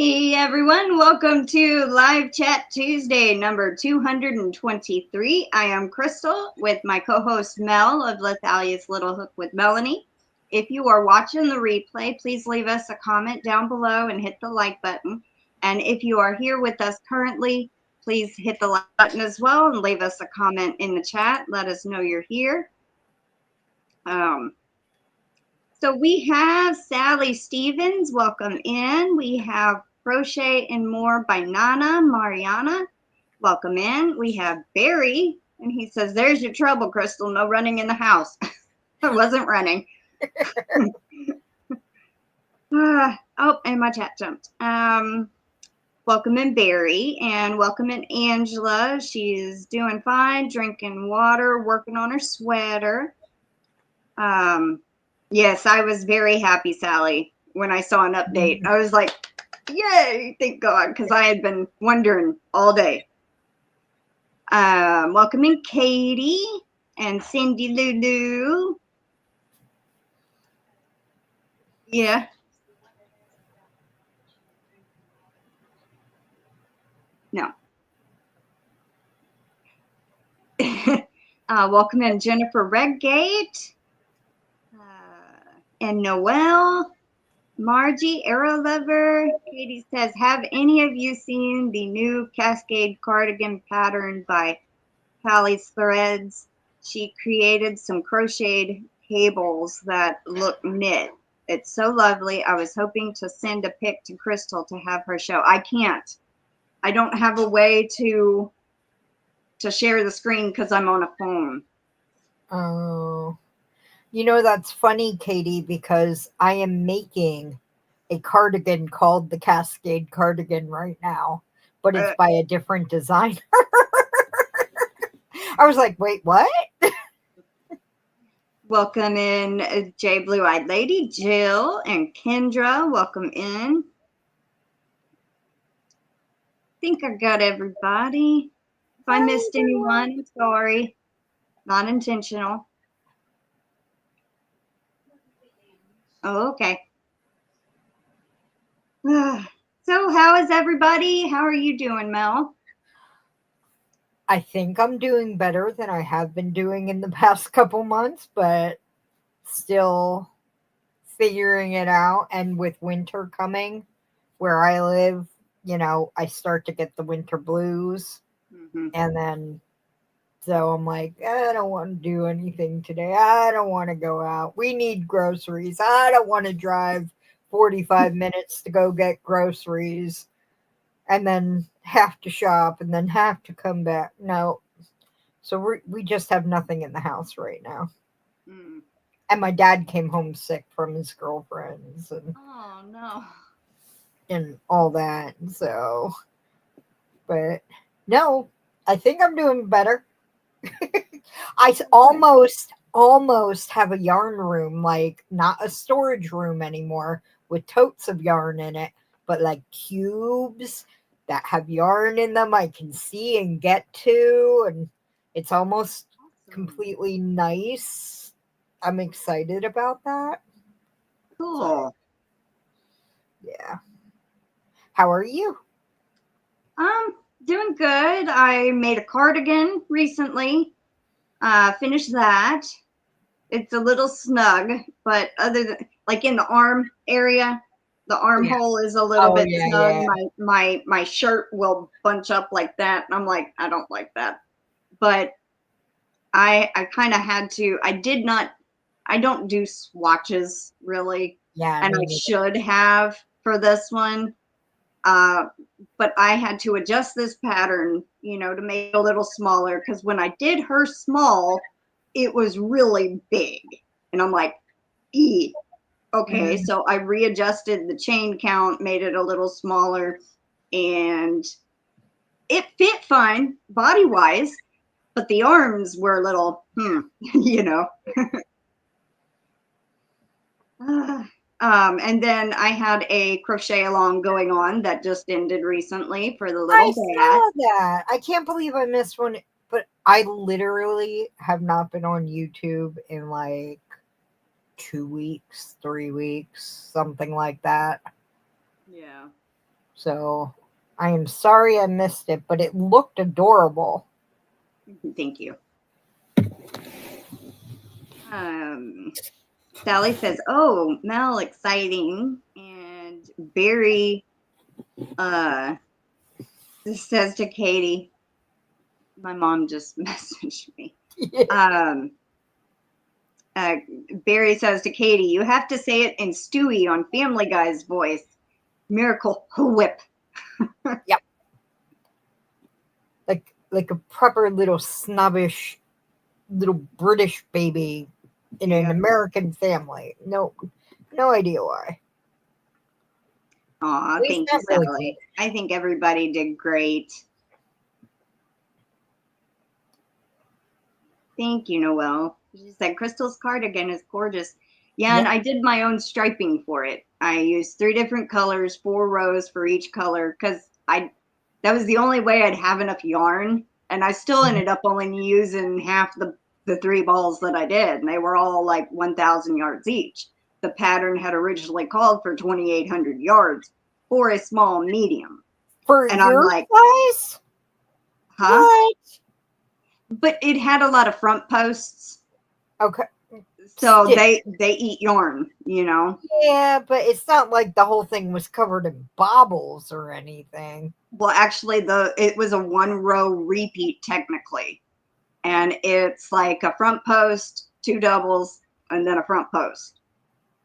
Hey everyone, welcome to Live Chat Tuesday number 223. I am Crystal with my co-host Mel of Lithalia's Little Hook with Melanie. If you are watching the replay, please leave us a comment down below and hit the like button. And if you are here with us currently, please hit the like button as well and leave us a comment in the chat. Let us know you're here. So we have Sally Stevens, welcome in. We have Crochet and More by Nana, Mariana, welcome in. We have Barry, and he says, there's your trouble, Crystal, no running in the house. I wasn't running. Oh, and my chat jumped. Welcome in Barry, and welcome in Angela. She's doing fine, drinking water, working on her sweater. Yes, I was very happy, Sally, when I saw an update. I was like, yay, thank God, because I had been wondering all day. Welcome in Katie and Cindy Lulu. Yeah. No. Welcome in Jennifer Redgate and Noelle. Margie, AeroLuvrr. Katie says, have any of you seen the new Cascade cardigan pattern by Pally's Threads? She created some crocheted cables that look knit. It's so lovely. I was hoping to send a pic to Crystal to have her show. I can't. I don't have a way to share the screen because I'm on a phone. Oh. You know, that's funny, Katie, because I am making a cardigan called the Cascade cardigan right now, but it's by a different designer. I was like, wait, what? Welcome in J Blue Eyed Lady, Jill, and Kendra. Welcome in. I think I got everybody. If I missed anyone, I'm sorry. Not intentional. Oh, okay. So how is everybody? How are you doing, Mel? I think I'm doing better than I have been doing in the past couple months, but still figuring it out. And with winter coming where I live, you know, I start to get the winter blues. Mm-hmm. And then, so I'm like, I don't want to do anything today. I don't want to go out. We need groceries. I don't want to drive 45 minutes to go get groceries and then have to shop and then have to come back. No. So we just have nothing in the house right now. Mm. And my dad came home sick from his girlfriends. And, oh, no. And all that. So, but no, I think I'm doing better. I almost have a yarn room, like not a storage room anymore with totes of yarn in it, but like cubes that have yarn in them I can see and get to, and it's almost completely nice. I'm excited about that. Cool. So, yeah. How are you? Doing good. I made a cardigan recently. Finished that. It's a little snug, but other than like in the arm area, the armhole is a little bit snug. Yeah. My shirt will bunch up like that. And I'm like, I don't like that. But I kind of had to. I don't do swatches really. Yeah. And I should have for this one. But I had to adjust this pattern, you know, to make it a little smaller, because when I did her small, it was really big. And I'm like, okay. Mm-hmm. So I readjusted the chain count, made it a little smaller, and it fit fine body-wise, but the arms were a little, you know. And then I had a crochet along going on that just ended recently for the little bat. I saw that. I can't believe I missed one, but I literally have not been on YouTube in like 2 weeks, 3 weeks, something like that. Yeah. So I am sorry I missed it, but it looked adorable. Thank you. Sally says, "Oh, Mel, exciting." And Barry says to Katie, my mom just messaged me. Barry says to Katie, "You have to say it in Stewie on Family Guy's voice. Miracle whip." Yep. Like a proper little snobbish little British baby in an American family. No idea why. Aw, thank you, really Sally. I think everybody did great. Thank you, Noelle. She said, "Crystal's cardigan is gorgeous." Yeah, and I did my own striping for it. I used 3 different colors, 4 rows for each color, because that was the only way I'd have enough yarn. And I still ended up only using half the 3 balls that I did, and they were all like 1,000 yards each. The pattern had originally called for 2,800 yards for a small medium. And your I'm like, size? huh? What? But it had a lot of front posts. Okay. So they eat yarn, you know? Yeah, but it's not like the whole thing was covered in baubles or anything. Well, actually, it was a 1-row repeat technically. And it's like a front post, 2 doubles, and then a front post.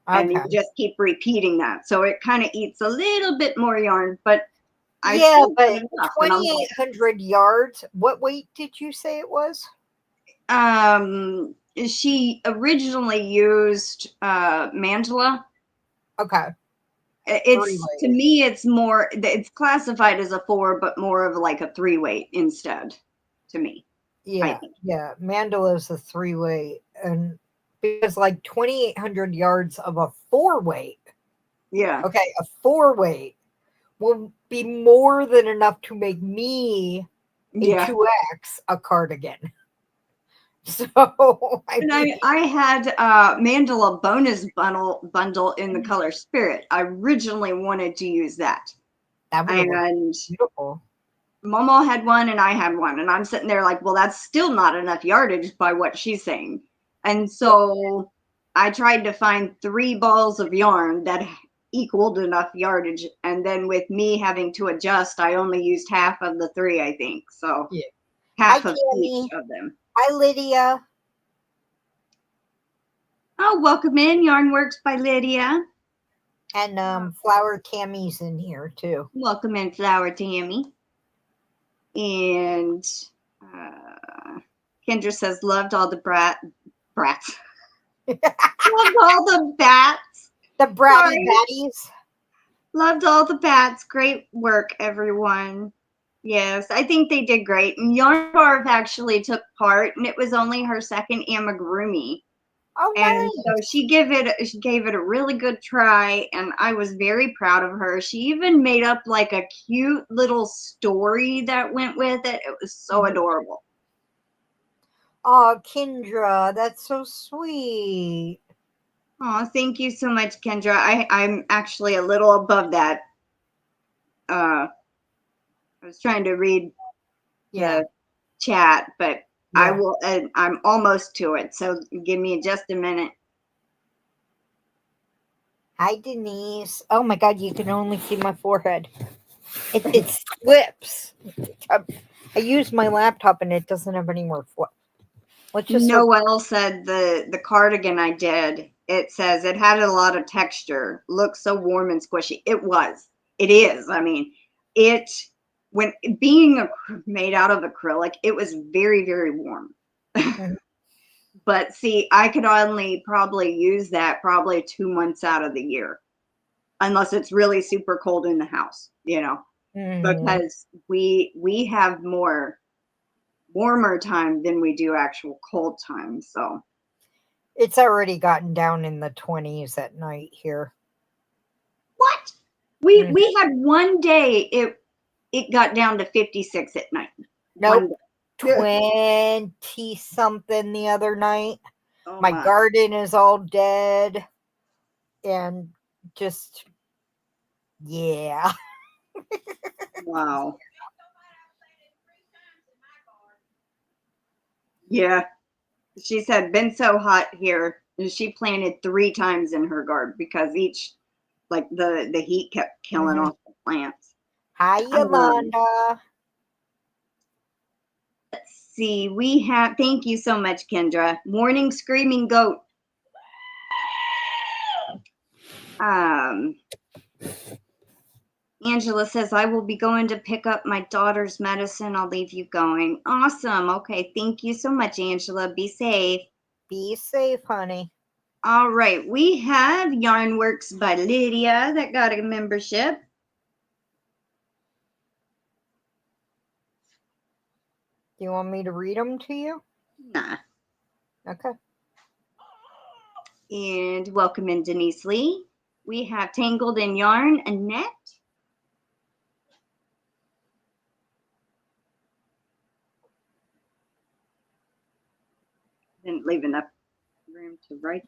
Okay. And you just keep repeating that. So it kind of eats a little bit more yarn, but but 2,800 yards. What weight did you say it was? She originally used mandala. Okay. To me, it's classified as a 4, but more of like a 3 weight instead. To me. Yeah. Mandala is a 3 weight, and because like 2,800 yards of a 4 weight. Yeah. Okay, a 4 weight will be more than enough to make me a 2X a cardigan. So I had mandala bonus bundle in the color Spirit. I originally wanted to use that. That would have been beautiful. Momo had one and I had one, and I'm sitting there like, well, that's still not enough yardage by what she's saying. And so I tried to find 3 balls of yarn that equaled enough yardage, and then with me having to adjust, I only used half of the 3, I think. So half of each of them. Hi, Lydia. Oh, welcome in. Yarn Works by Lydia. And Flower Tammy's in here too. Welcome in, Flower Tammy. And Kendra says, "Loved all the brats." Loved all the bats. The bratty batties. Loved all the bats. Great work, everyone. Yes, I think they did great. And Yarn Barf actually took part, and it was only her second amigurumi. Oh, and so she gave it a really good try, and I was very proud of her. She even made up like a cute little story that went with it. It was so adorable. Oh, Kindra, that's so sweet. Oh, thank you so much, Kendra. I'm actually a little above that. I was trying to read the chat, but I will. I'm almost to it, so give me just a minute. Hi, Denise. Oh my God, you can only see my forehead. It slips. I use my laptop and it doesn't have any more flip. Noelle said the cardigan I did, it says it had a lot of texture, looked so warm and squishy. It is. I mean, when being made out of acrylic, it was very, very warm. But see, I could only probably use that 2 months out of the year, unless it's really super cold in the house, because we have more warmer time than we do actual cold time. So it's already gotten down in the 20s at night here. What? We had one day it got down to 56 at night. Nope. 20 something the other night. Oh, my garden is all dead and just Wow. Yeah. She said, been so hot here. And she planted 3 times in her garden because each, like the heat kept killing off the plants. Hi, Yolanda. Let's see. We have, thank you so much, Kendra. Morning Screaming Goat. Angela says, I will be going to pick up my daughter's medicine. I'll leave you going. Awesome. Okay. Thank you so much, Angela. Be safe. Be safe, honey. All right. We have Yarnworks by Lydia that got a membership. Do you want me to read them to you? Nah. Okay. And welcome in, DenyseLee. We have Tangled in Yarn, Annette. Didn't leave enough room to write.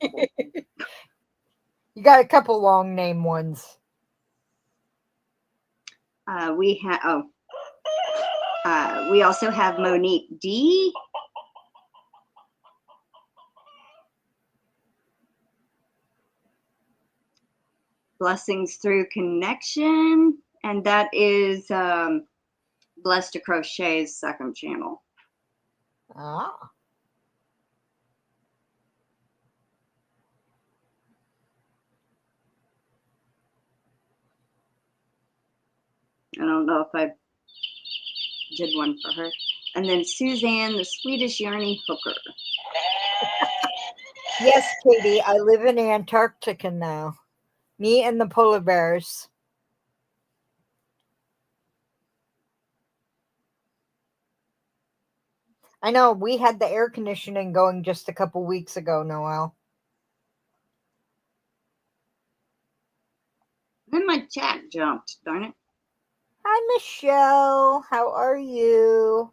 You got a couple long name ones. We have, we also have Monique D. Blessings Through Connection, and that is Blessed to Crochet's second channel. Ah. I don't know if I did one for her. And then Suzanne, the Swedish Yarny Hooker. Yes, Katie, I live in Antarctica now. Me and the polar bears. I know, we had the air conditioning going just a couple weeks ago, Noelle. Then my chat jumped, darn it. Hi, Michelle. How are you?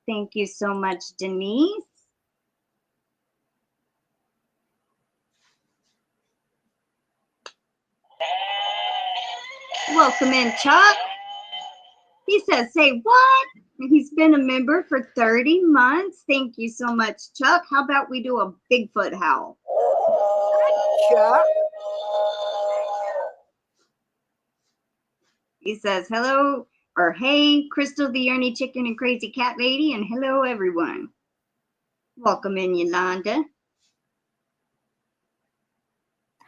Thank you so much, Denise. Welcome in, Chuck. He says, say what? He's been a member for 30 months. Thank you so much, Chuck. How about we do a Bigfoot howl? Hi, Chuck. He says, hello, or hey, Crystal the Yarny Chicken and Crazy Cat Lady, and hello, everyone. Welcome in, Yolanda.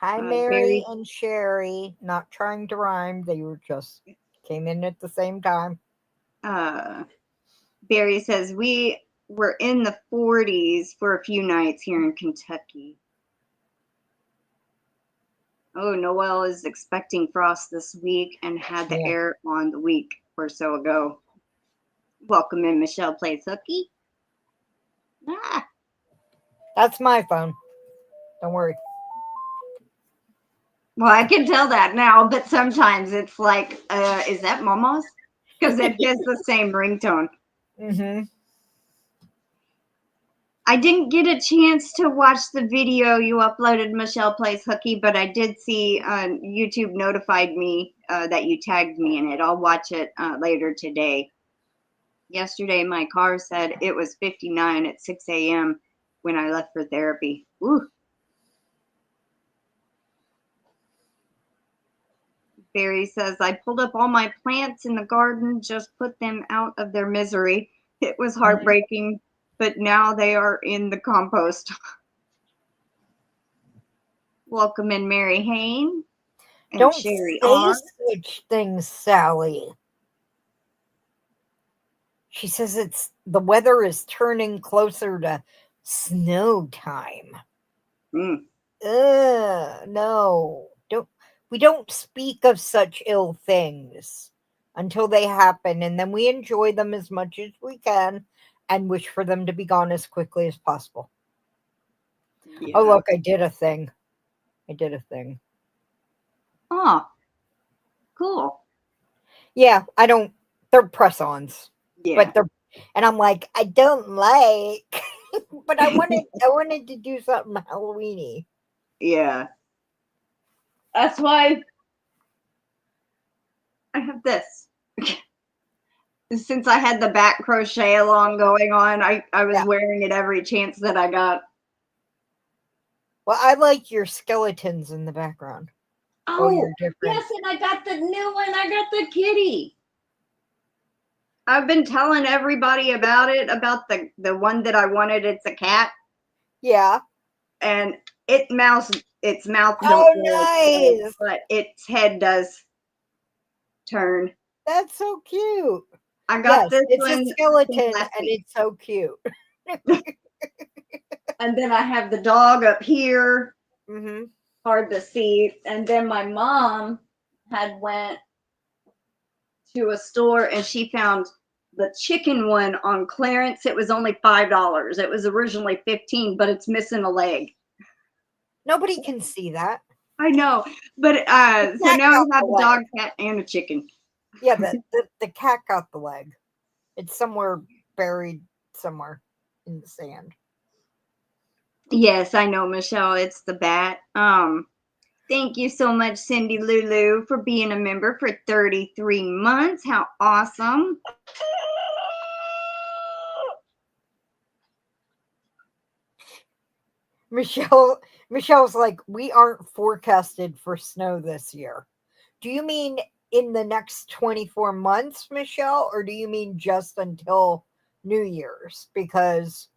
Hi, Mary and Sherry. Not trying to rhyme. They were just came in at the same time. Barry says, we were in the 40s for a few nights here in Kentucky. Oh, Noelle is expecting frost this week and had the air on the week or so ago. Welcome in, Michelle Plays Hooky. Ah. That's my phone. Don't worry. Well, I can tell that now, but sometimes it's like, is that Momo's? Because it has the same ringtone. Mm-hmm. I didn't get a chance to watch the video you uploaded, Michelle Plays Hooky, but I did see YouTube notified me that you tagged me in it. I'll watch it later today. Yesterday, my car said it was 59 at 6 a.m. when I left for therapy. Ooh. Barry says, I pulled up all my plants in the garden, just put them out of their misery. It was heartbreaking, but now they are in the compost. Welcome in, Mary Hain. And Don't Sherry say R. such things, Sally. She says the weather is turning closer to snow time. No. We don't speak of such ill things until they happen, and then we enjoy them as much as we can and wish for them to be gone as quickly as possible. Yeah. Oh, look, I did a thing. Oh, cool. Yeah, they're press-ons. Yeah. But and I'm like, I don't like, but I wanted to do something Halloween-y. Yeah. That's why I have this. Since I had the back crochet along going on, I was wearing it every chance that I got. Well, I like your skeletons in the background. Oh, you're different. yes, and I got the new one. I got the kitty. I've been telling everybody about it, about the one that I wanted. It's a cat. Yeah. And its mouth Oh, don't nice. but its head does turn. That's so cute. I got this it's one a skeleton last and week. it's so cute. And then I have the dog up here. Mm-hmm. Hard to see. And then my mom had went to a store and she found the chicken one on clearance. It was only $5. It was originally $15, but it's missing a leg. Nobody can see that. I know, but so now I have a dog, cat, and a chicken. Yeah, the cat got the leg. It's somewhere buried somewhere in the sand. Yes, I know, Michelle. It's the bat. Thank you so much, Cindy Lulu, for being a member for 33 months. How awesome. Michelle's like, we aren't forecasted for snow this year. Do you mean in the next 24 months, Michelle, or do you mean just until New Year's? Because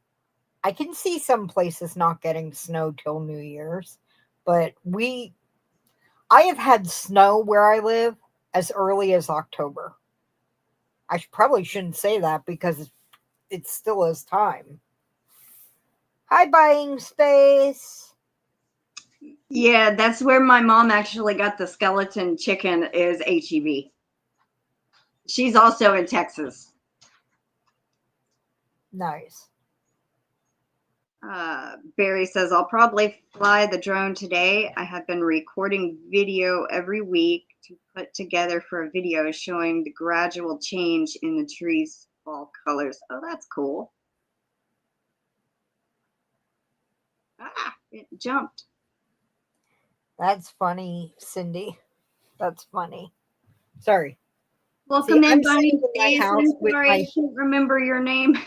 I can see some places not getting snow till New Year's, but I have had snow where I live as early as October. I probably shouldn't say that because it still is time. Hi, buying space. Yeah, that's where my mom actually got the skeleton chicken is HEB. She's also in Texas. Nice. Barry says, I'll probably fly the drone today. I have been recording video every week to put together for a video showing the gradual change in the trees' fall colors. Oh, that's cool. Ah, it jumped. That's funny, Cindy. That's funny. Sorry. Welcome in, Bunny. I'm sorry, I can't remember your name.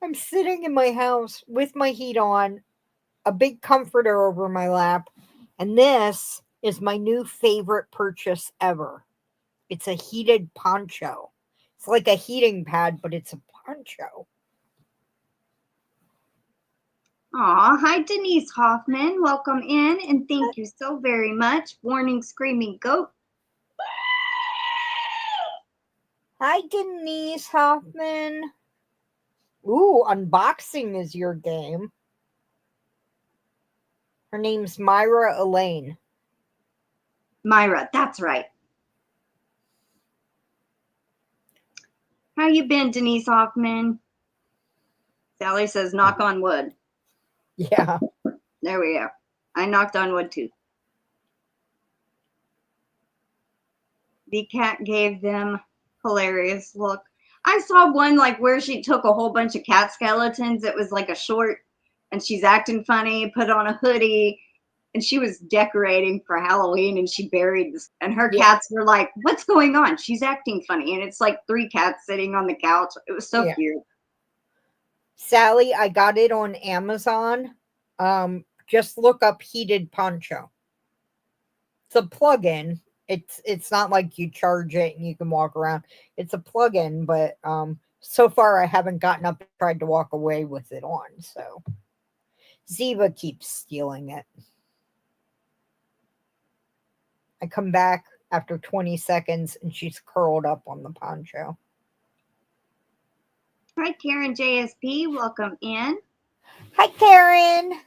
I'm sitting in my house with my heat on, a big comforter over my lap, and this is my new favorite purchase ever. It's a heated poncho. It's like a heating pad, but it's a poncho. Aw, hi Denise Hoffmann. Welcome in and thank you so very much. Warning, screaming goat. Hi, Denise Hoffmann. Ooh, unboxing is your game. Her name's Myra Elaine. Myra, that's right. How you been, Denise Hoffmann? Sally says, knock on wood. Yeah. There we go. I knocked on wood too. The cat gave them hilarious look. I saw one like where she took a whole bunch of cat skeletons. It was like a short and she's acting funny, put on a hoodie, and she was decorating for Halloween and she buried this. And her cats were like, what's going on? She's acting funny. And it's like 3 cats sitting on the couch. It was so cute. Sally, I got it on Amazon. Just look up heated poncho. It's a plug-in. It's not like you charge it and you can walk around. It's a plug-in, but so far I haven't gotten up and tried to walk away with it on. So Ziva keeps stealing it. I come back after 20 seconds and she's curled up on the poncho. Hi, Karen JSP. Welcome in. Hi, Karen.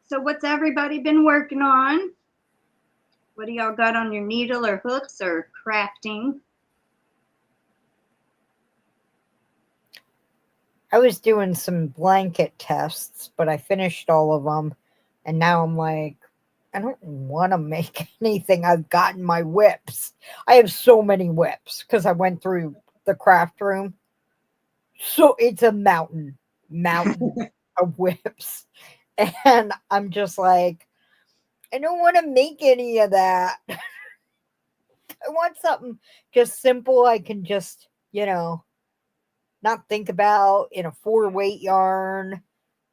So what's everybody been working on? What do y'all got on your needle or hooks or crafting? I was doing some blanket tests, but I finished all of them. And now I'm like, I don't want to make anything. I've gotten my whips. I have so many whips because I went through the craft room. So it's a mountain of whips. And I'm just like, I don't want to make any of that. I want something just simple. I can just, not think about in a 4-weight yarn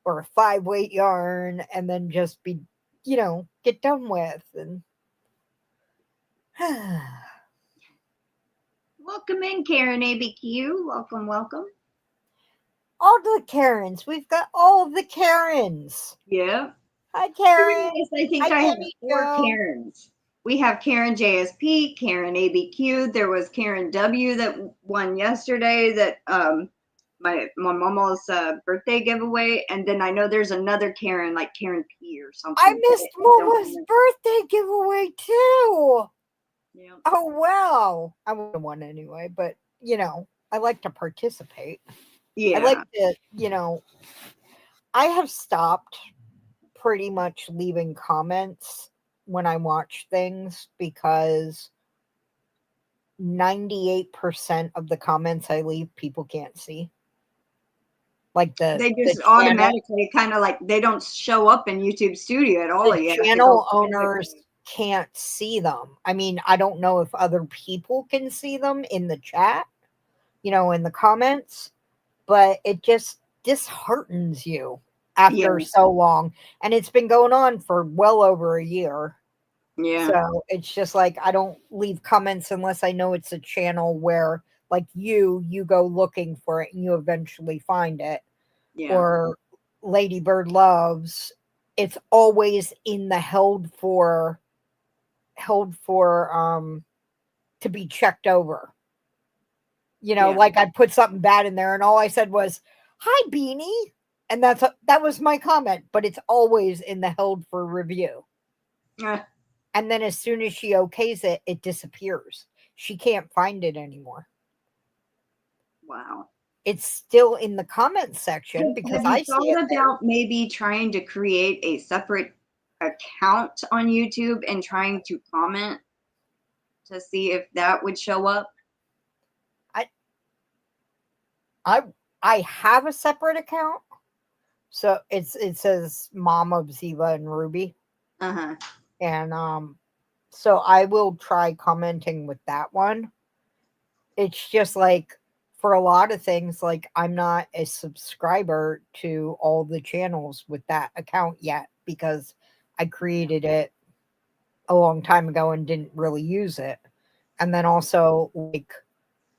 or a 5-weight yarn and then just be, get done with. And Welcome in, Karen ABQ. Welcome, welcome. all the Karens. We've got all the Karens. Yeah. Hi, Karen. I think I have 4 Karens. We have Karen JSP, Karen ABQ. There was Karen W that won yesterday that my mama's birthday giveaway, and then I know there's another Karen, like Karen P or something. I missed Mama's birthday giveaway too. Yeah. Oh wow. I would have won anyway, but I like to participate. Yeah. I like to, I have stopped pretty much leaving comments when I watch things because 98% of the comments I leave people can't see. Like they just automatically kind of like they don't show up in YouTube Studio at all. The channel owners can't see them. I mean, I don't know if other people can see them in the chat, in the comments, but it just disheartens you after so long. And it's been going on for well over a year. Yeah. So it's just like I don't leave comments unless I know it's a channel where like you go looking for it and you eventually find it. Yeah. Or Ladybird Loves, it's always in the held for to be checked over. Like I put something bad in there and all I said was, "Hi Beanie." And that was my comment, but it's always in the held for review. And then as soon as she okays it, it disappears. She can't find it anymore. Wow. It's still in the comments section because I see it. Have you thought about maybe trying to create a separate account on YouTube and trying to comment to see if that would show up? I have a separate account. So it says Mom of Ziva and Ruby. Uh-huh. And so I will try commenting with that one. It's just like for a lot of things, like I'm not a subscriber to all the channels with that account yet because I created it a long time ago and didn't really use it. And then also like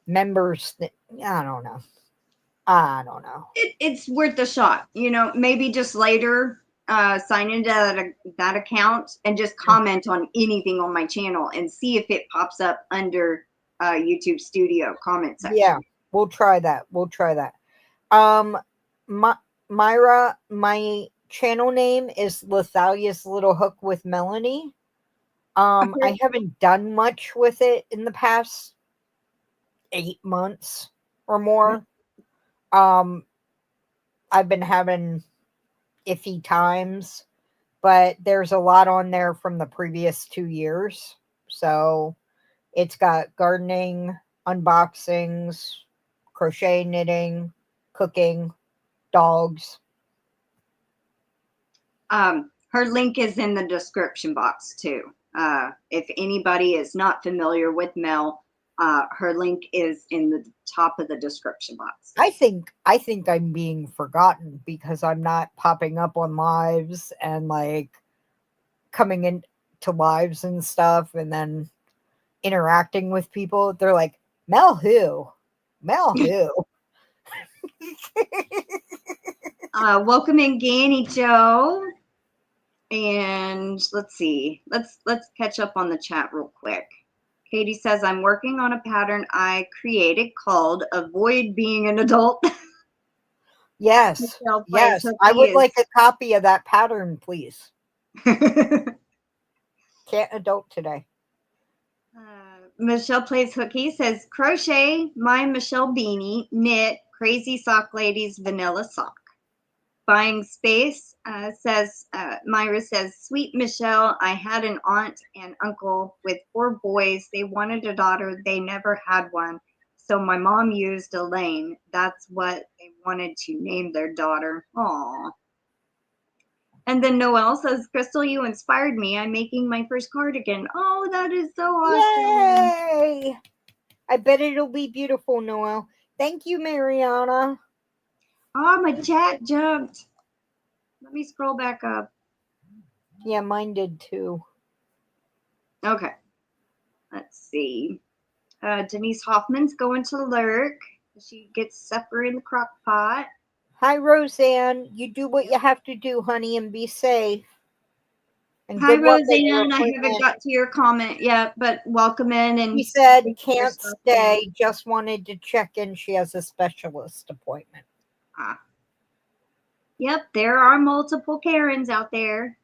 members, I don't know. It's worth a shot. Maybe just later sign into that account and just comment on anything on my channel and see if it pops up under YouTube Studio comment section. Yeah, we'll try that. Myra, my channel name is Lithalia's Little Hook with Melanie. I haven't done much with it in the past 8 months or more. I've been having iffy times, but there's a lot on there from the previous 2 years. So it's got gardening, unboxings, crochet, knitting, cooking, dogs. Her link is in the description box too. If anybody is not familiar with Mel, her link is in the top of the description box. I think I'm being forgotten because I'm not popping up on lives and like coming into lives and stuff and then interacting with people. They're like, Mel who? Welcome in, GanniJo. And let's see. Let's catch up on the chat real quick. Katie says, I'm working on a pattern I created called Avoid Being an Adult. Yes. Yes. I would like a copy of that pattern, please. Can't adult today. Michelle Plays Hooky says, crochet my Michelle beanie, knit Crazy Sock Lady's vanilla sock. Buying Space says, Myra says, sweet Michelle, I had an aunt and uncle with 4 boys. They wanted a daughter. They never had one. So my mom used Elaine. That's what they wanted to name their daughter. Aw. And then Noelle says, Crystal, you inspired me. I'm making my first cardigan. Oh, that is so awesome. Yay! I bet it'll be beautiful, Noelle. Thank you, Mariana. Oh, my chat jumped. Let me scroll back up. Yeah, mine did too. Okay. Let's see. Denise Hoffmann's going to lurk. She gets supper in the crock pot. Hi, Roseanne. You do what you have to do, honey, and be safe. And Hi, good luck at your Roseanne. I haven't appointment. got to your comment yet, but welcome in. And She said can't stay. Just wanted to check in. She has a specialist appointment. Yep, there are multiple Karens out there.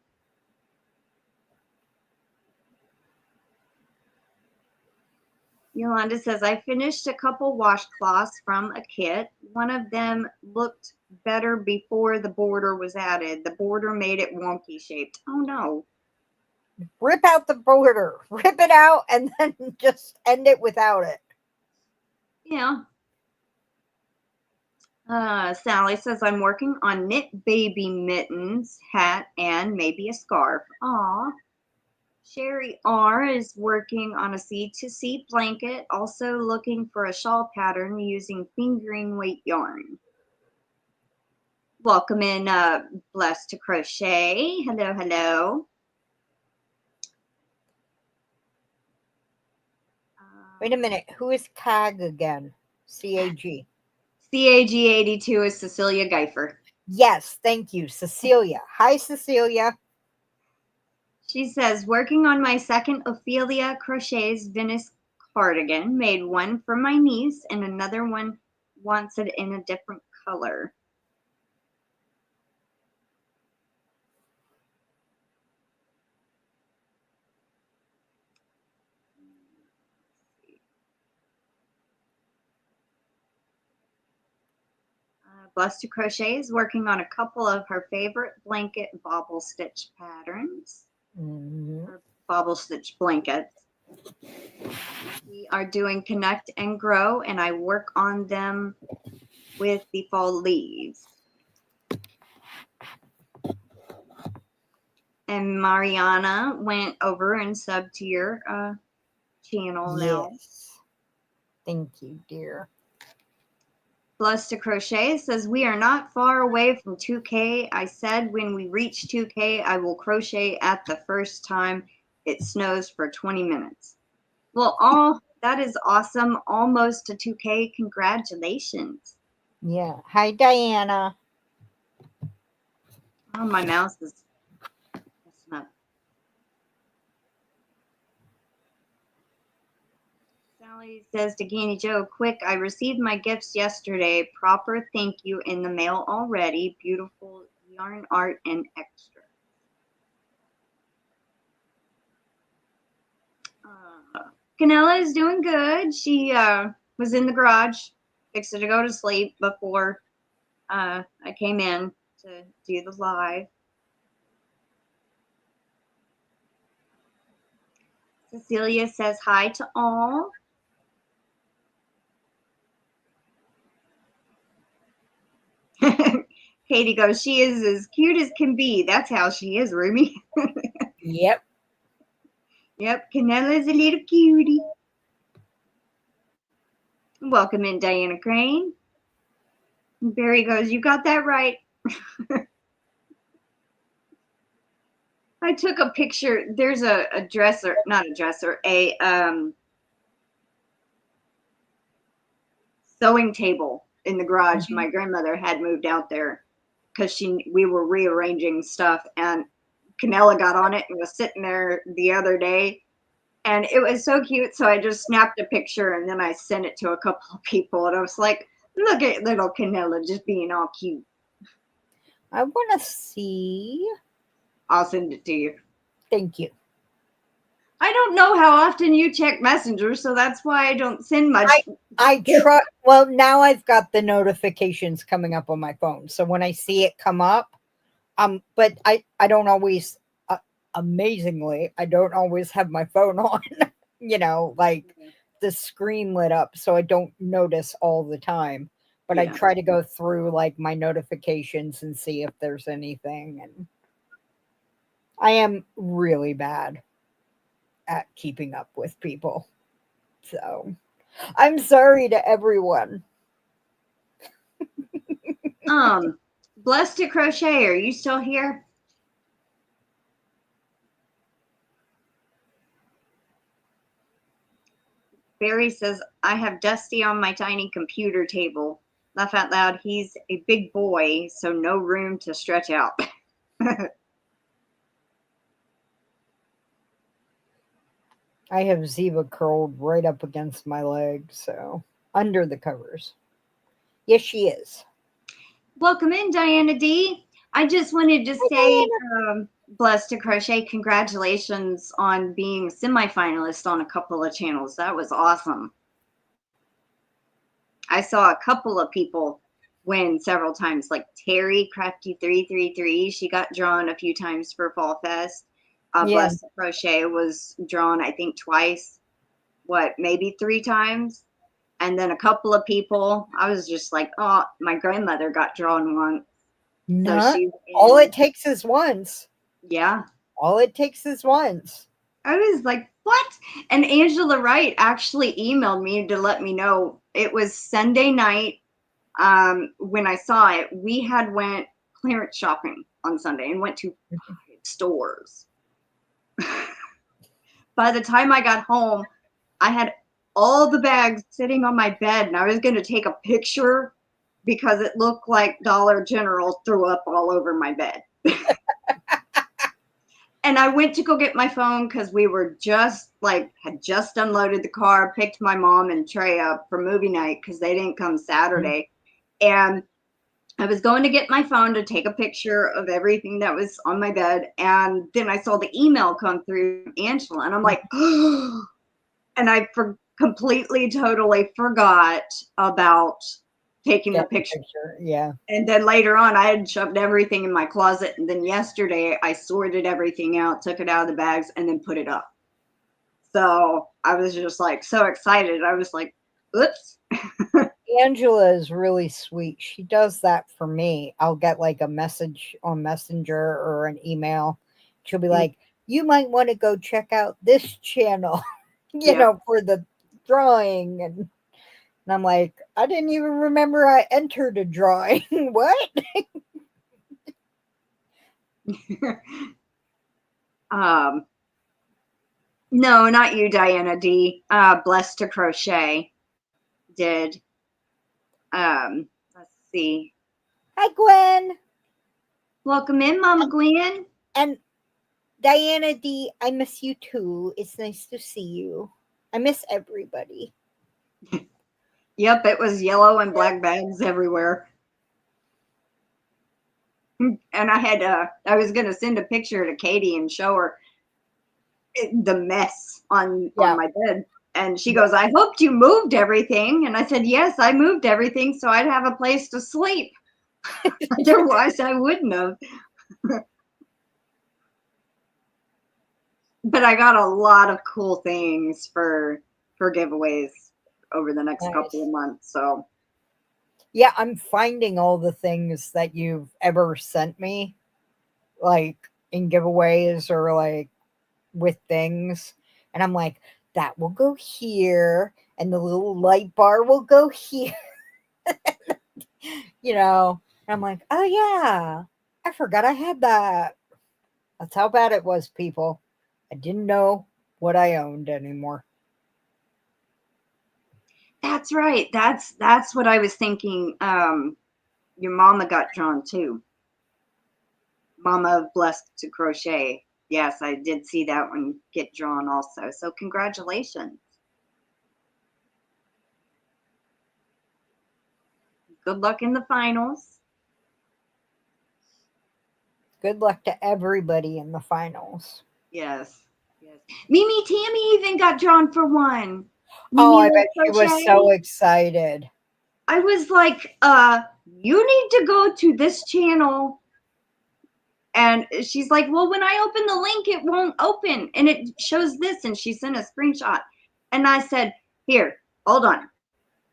Yolanda says, I finished a couple washcloths from a kit. One of them looked better before the border was added. The border made it wonky shaped. Oh, no. Rip out the border. Rip it out and then just end it without it. Yeah. Sally says, I'm working on knit baby mittens, hat, and maybe a scarf. Aw. Sherry R is working on a C2C blanket, also looking for a shawl pattern using fingering weight yarn. Welcome in, Blessed to Crochet. Hello, hello. Wait a minute. Who is CAG again? CAG. CAG82 is Cecilia Geifer. Yes, thank you, Cecilia. Hi, Cecilia. She says, working on my second Ophelia Crochets Venice cardigan. Made one for my niece and another one wants it in a different color. Blessed to Crochet is working on a couple of her favorite blanket bobble stitch patterns. Or bobble stitch blankets. We are doing Connect and Grow, and I work on them with the fall leaves. And Mariana went over and subbed to your channel now. Yes. Thank you, dear. Blessed to Crochet says, we are not far away from 2K. I said when we reach 2K, I will crochet at the first time it snows for 20 minutes. Well, that is awesome. Almost to 2K. Congratulations. Yeah. Hi, Diana. Oh, my mouse is messing up. Sally says to GanniJo, quick, I received my gifts yesterday. Proper thank you in the mail already. Beautiful yarn art and extra. Canella is doing good. She was in the garage, fixing to go to sleep before I came in to do the live. Cecilia says hi to all. Katie goes, she is as cute as can be. That's how she is, Ruby. Yep. Yep, Canella's a little cutie. Welcome in, Diana Crane. And Barry goes, you got that right. I took a picture. There's a dresser, not a dresser, a sewing table in the garage. Mm-hmm. My grandmother had moved out there because we were rearranging stuff, and Canella got on it and was sitting there the other day, and it was so cute. So I just snapped a picture and then I sent it to a couple of people, and I was like, look at little Canella just being all cute. I want to see. I'll send it to you. Thank you. I don't know how often you check Messenger, so that's why I don't send much. I try. Well, now I've got the notifications coming up on my phone, so when I see it come up, but I don't always. Amazingly, I don't always have my phone on. Like the screen lit up, so I don't notice all the time. But I Yeah. try to go through like my notifications and see if there's anything. And I am really bad at keeping up with people. So I'm sorry to everyone. Blessed to Crochet, are you still here? Barry says, I have Dusty on my tiny computer table. Laugh out loud. He's a big boy, so no room to stretch out. I have Ziva curled right up against my leg, so under the covers. Yes, she is. Welcome in, Diana D. I just wanted to say, Blessed to Crochet, congratulations on being semifinalist on a couple of channels. That was awesome. I saw a couple of people win several times, like Terry Crafty333. She got drawn a few times for Fall Fest. Yeah. Blessed to Crochet was drawn, I think, twice. Maybe 3 times. And then a couple of people, I was just like, oh, my grandmother got drawn once. No, So she, all it takes is once. Yeah. All it takes is once. I was like, what? And Angela Wright actually emailed me to let me know. It was Sunday night when I saw it. We had went clearance shopping on Sunday and went to 5 stores. By the time I got home, I had all the bags sitting on my bed, and I was going to take a picture because it looked like Dollar General threw up all over my bed. And I went to go get my phone because we were had just unloaded the car, picked my mom and Trey up for movie night because they didn't come Saturday. And I was going to get my phone to take a picture of everything that was on my bed. And then I saw the email come through from Angela, and I'm like, oh, and I completely, totally forgot about taking the picture. Yeah. And then later on, I had shoved everything in my closet. And then yesterday, I sorted everything out, took it out of the bags, and then put it up. So I was just like so excited. I was like, oops. Angela is really sweet. She does that for me. I'll get like a message on Messenger or an email. She'll be like, you might want to go check out this channel, for the drawing. And I'm like, I didn't even remember I entered a drawing. What? No, not you, Diana D. Blessed to Crochet did. Let's see. Hi, Gwen. Welcome in, Mama Gwen. And Diana D, I miss you too. It's nice to see you. I miss everybody. Yep, it was yellow and black bags everywhere. And I was going to send a picture to Katie and show her the mess on my bed. And she goes, I hoped you moved everything. And I said, yes, I moved everything so I'd have a place to sleep. Otherwise, I wouldn't have. But I got a lot of cool things for giveaways over the next couple of months. So yeah, I'm finding all the things that you've ever sent me, like in giveaways or like with things. And I'm like, that will go here. And the little light bar will go here. And I'm like, oh yeah, I forgot I had that. That's how bad it was, people. I didn't know what I owned anymore. That's right. That's what I was thinking. Your mama got drawn too. Mama of Blessed to Crochet. Yes, I did see that one get drawn also. So congratulations. Good luck in the finals. Good luck to everybody in the finals. Yes. Mimi Tammy even got drawn for one. Oh, Mimi I Loves bet she was Crochet. so excited. I was like, you need to go to this channel. And she's like, well, when I open the link, it won't open. And it shows this. And she sent a screenshot. And I said, here, hold on.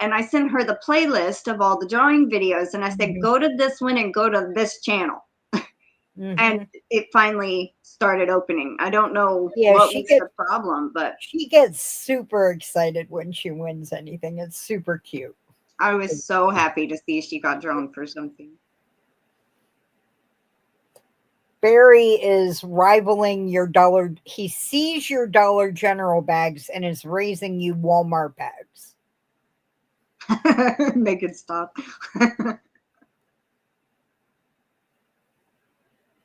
And I sent her the playlist of all the drawing videos. And I said, go to this one and go to this channel. And it finally started opening. I don't know what was the problem, but she gets super excited when she wins anything. It's super cute. I was so happy to see she got drawn for something. Barry is rivaling your dollar. He sees your Dollar General bags and is raising you Walmart bags. Make it stop.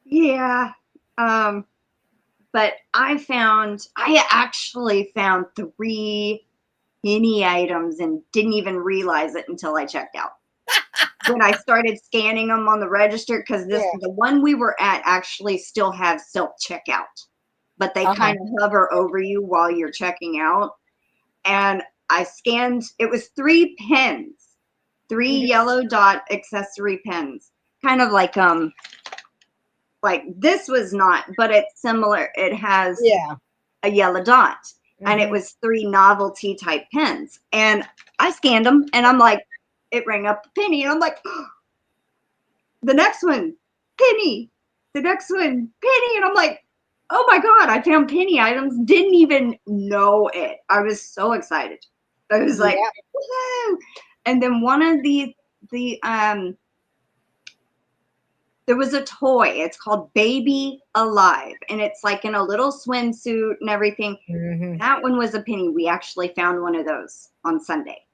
Yeah. But I actually found 3 penny items and didn't even realize it until I checked out. When I started scanning them on the register, because the one we were at actually still have self-checkout, but they kind of hover over you while you're checking out. And I scanned, it was 3 pens, 3 yellow dot accessory pens, kind of like this was not, but it's similar. It has a yellow dot, and it was 3 novelty type pens. And I scanned them, and I'm like, it rang up a penny, and I'm like, oh, the next one, penny. The next one, penny. And I'm like, oh my God, I found penny items. Didn't even know it. I was so excited. I was like, woo. And then one of there was a toy. It's called Baby Alive. And it's like in a little swimsuit and everything. That one was a penny. We actually found one of those on Sunday.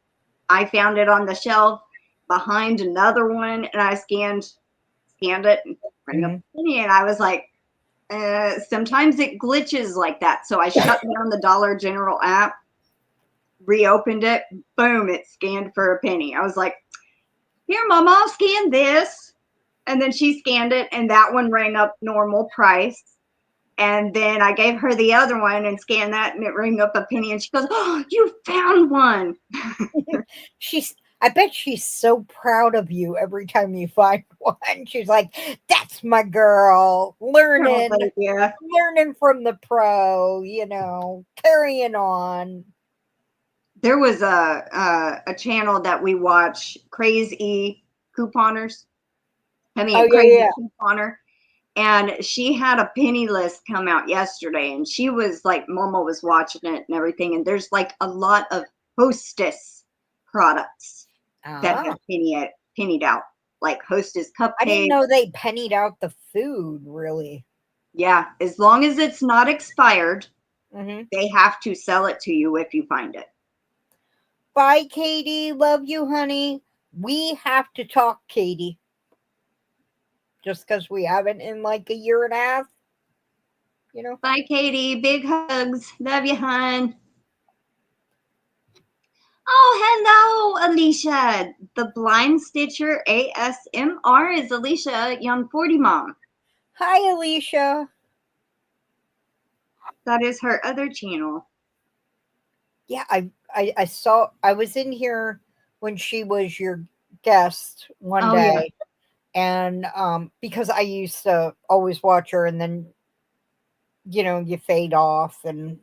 I found it on the shelf behind another one, and I scanned it and rang up a penny. And I was like, sometimes it glitches like that. So I shut down the Dollar General app, reopened it, boom, it scanned for a penny. I was like, here, Mama, I'll scan this. And then she scanned it, and that one rang up normal price. And then I gave her the other one and scanned that, and it rang up a penny. And she goes, oh, you found one. I bet she's so proud of you every time you find one. She's like, that's my girl, learning from the pro, carrying on. There was a channel that we watch, Crazy Couponers. Crazy Couponer. And she had a penny list come out yesterday, and she was like, Mama was watching it and everything. And there's like a lot of Hostess products that have pennied out, like Hostess cupcakes. I didn't know they pennied out the food, really. Yeah, as long as it's not expired, they have to sell it to you if you find it. Bye, Katie. Love you, honey. We have to talk, Katie. Just because we haven't in like a year and a half, Bye, Katie. Big hugs. Love you, hon. Oh, hello, Alicia. The Blind Stitcher ASMR is Alicia, Young 40 Mom. Hi, Alicia. That is her other channel. Yeah, I saw, I was in here when she was your guest one day. Yeah. And because I used to always watch her, and then, you fade off, and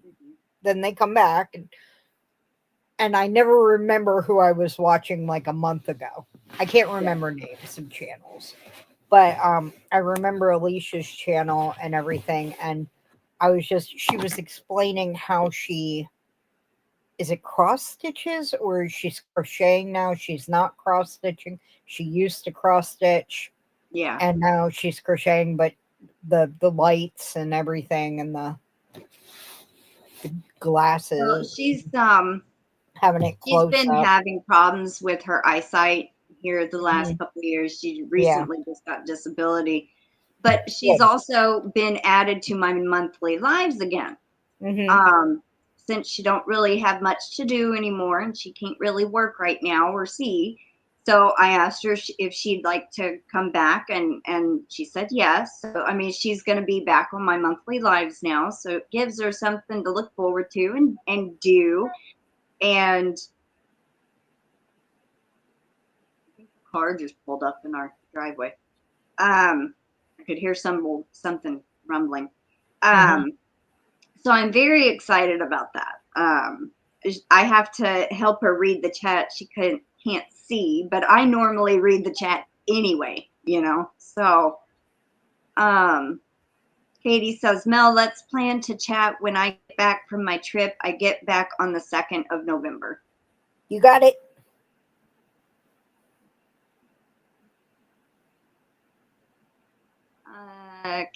then they come back. And I never remember who I was watching like a month ago. I can't remember names of channels. But I remember Alicia's channel and everything. And she was explaining how is it cross stitches, or she's crocheting now? She's not cross stitching. She used to cross stitch. Yeah. And now she's crocheting, but the lights and everything, and the glasses. Well, she's having it close She's been up. having problems with her eyesight here the last couple of years. She recently just got disability. But she's also been added to my monthly lives again. Since she don't really have much to do anymore, and she can't really work right now or see. So I asked her if she'd like to come back, and she said yes. So, I mean, she's going to be back on my monthly lives now. So it gives her something to look forward to and do. And I think the car just pulled up in our driveway. I could hear something rumbling. So I'm very excited about that. I have to help her read the chat. She can't see, but I normally read the chat anyway, So, Katie says, Mel, let's plan to chat when I get back from my trip. I get back on the 2nd of November. You got it.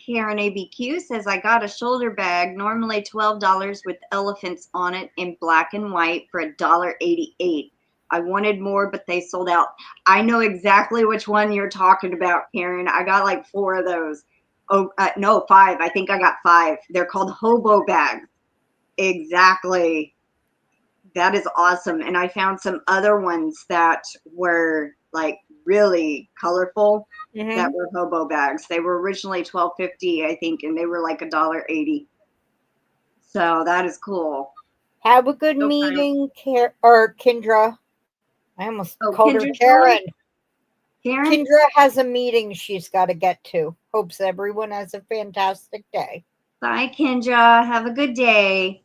Karen ABQ says, I got a shoulder bag, normally $12 with elephants on it in black and white for $1.88. I wanted more, but they sold out. I know exactly which one you're talking about, Karen. I got like 4 of those. Oh, no, 5. I think I got 5. They're called hobo bags. Exactly. That is awesome. And I found some other ones that were like really colorful. That were hobo bags. They were originally $12.50, I think, and they were like $1.80. So that is cool. Have a good meeting, Kindra. I almost called her Karen. Karen. Kindra has a meeting she's got to get to. Hopes everyone has a fantastic day. Bye, Kendra. Have a good day.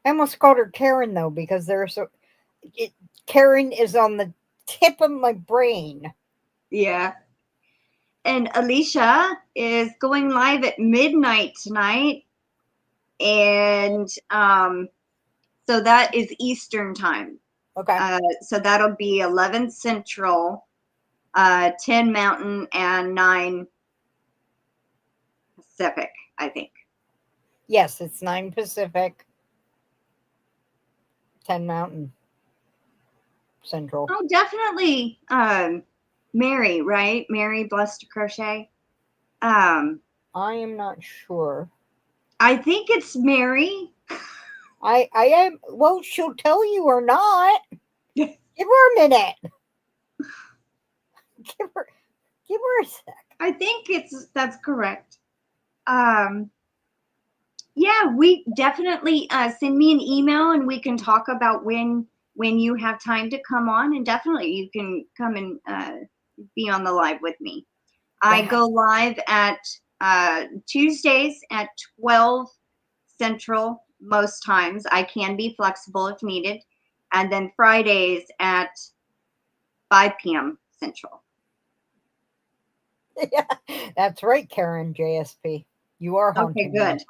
I almost called her Karen though because Karen is on the tip of my brain. Yeah. And Alicia is going live at midnight tonight. And so that is Eastern time. Okay. So that'll be 11 Central, 10 Mountain, and 9 Pacific, I think. Yes, it's 9 Pacific, 10 Mountain, Central. Oh, definitely. Mary, right? Mary Blessed to Crochet. I am not sure. I think it's Mary. I am. Well, she'll tell you or not. Give her a minute. Give her a sec. I think that's correct. Yeah, we definitely send me an email and we can talk about when you have time to come on, and definitely you can come and be on the live with me. I go live at Tuesdays at 12 Central most times. I can be flexible if needed. And then Fridays at 5 p.m. Central. Yeah, that's right, Karen JSP. You are haunting. Okay, good.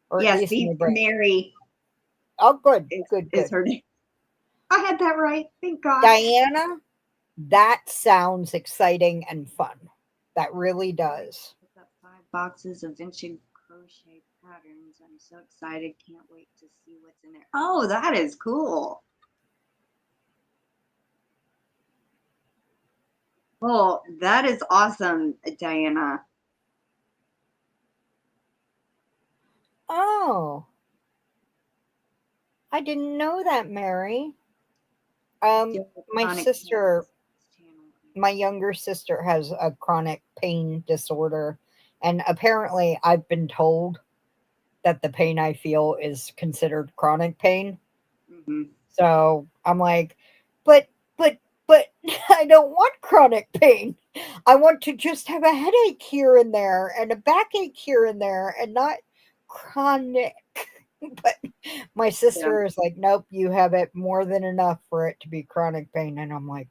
Or yes, Mary. Oh, good. Is her name. I had that right. Thank God. Diana, that sounds exciting and fun. That really does. I've got 5 boxes of vintage crochet patterns. I'm so excited. Can't wait to see what's in there. Oh, that is cool. Oh, that is awesome, Diana. Oh. I didn't know that, Mary. My younger sister has a chronic pain disorder, and apparently I've been told that the pain I feel is considered chronic pain. Mm-hmm. So I'm like, but I don't want chronic pain. I want to just have a headache here and there and a backache here and there and not chronic. But my sister is like, nope, you have it more than enough for it to be chronic pain. And I'm like,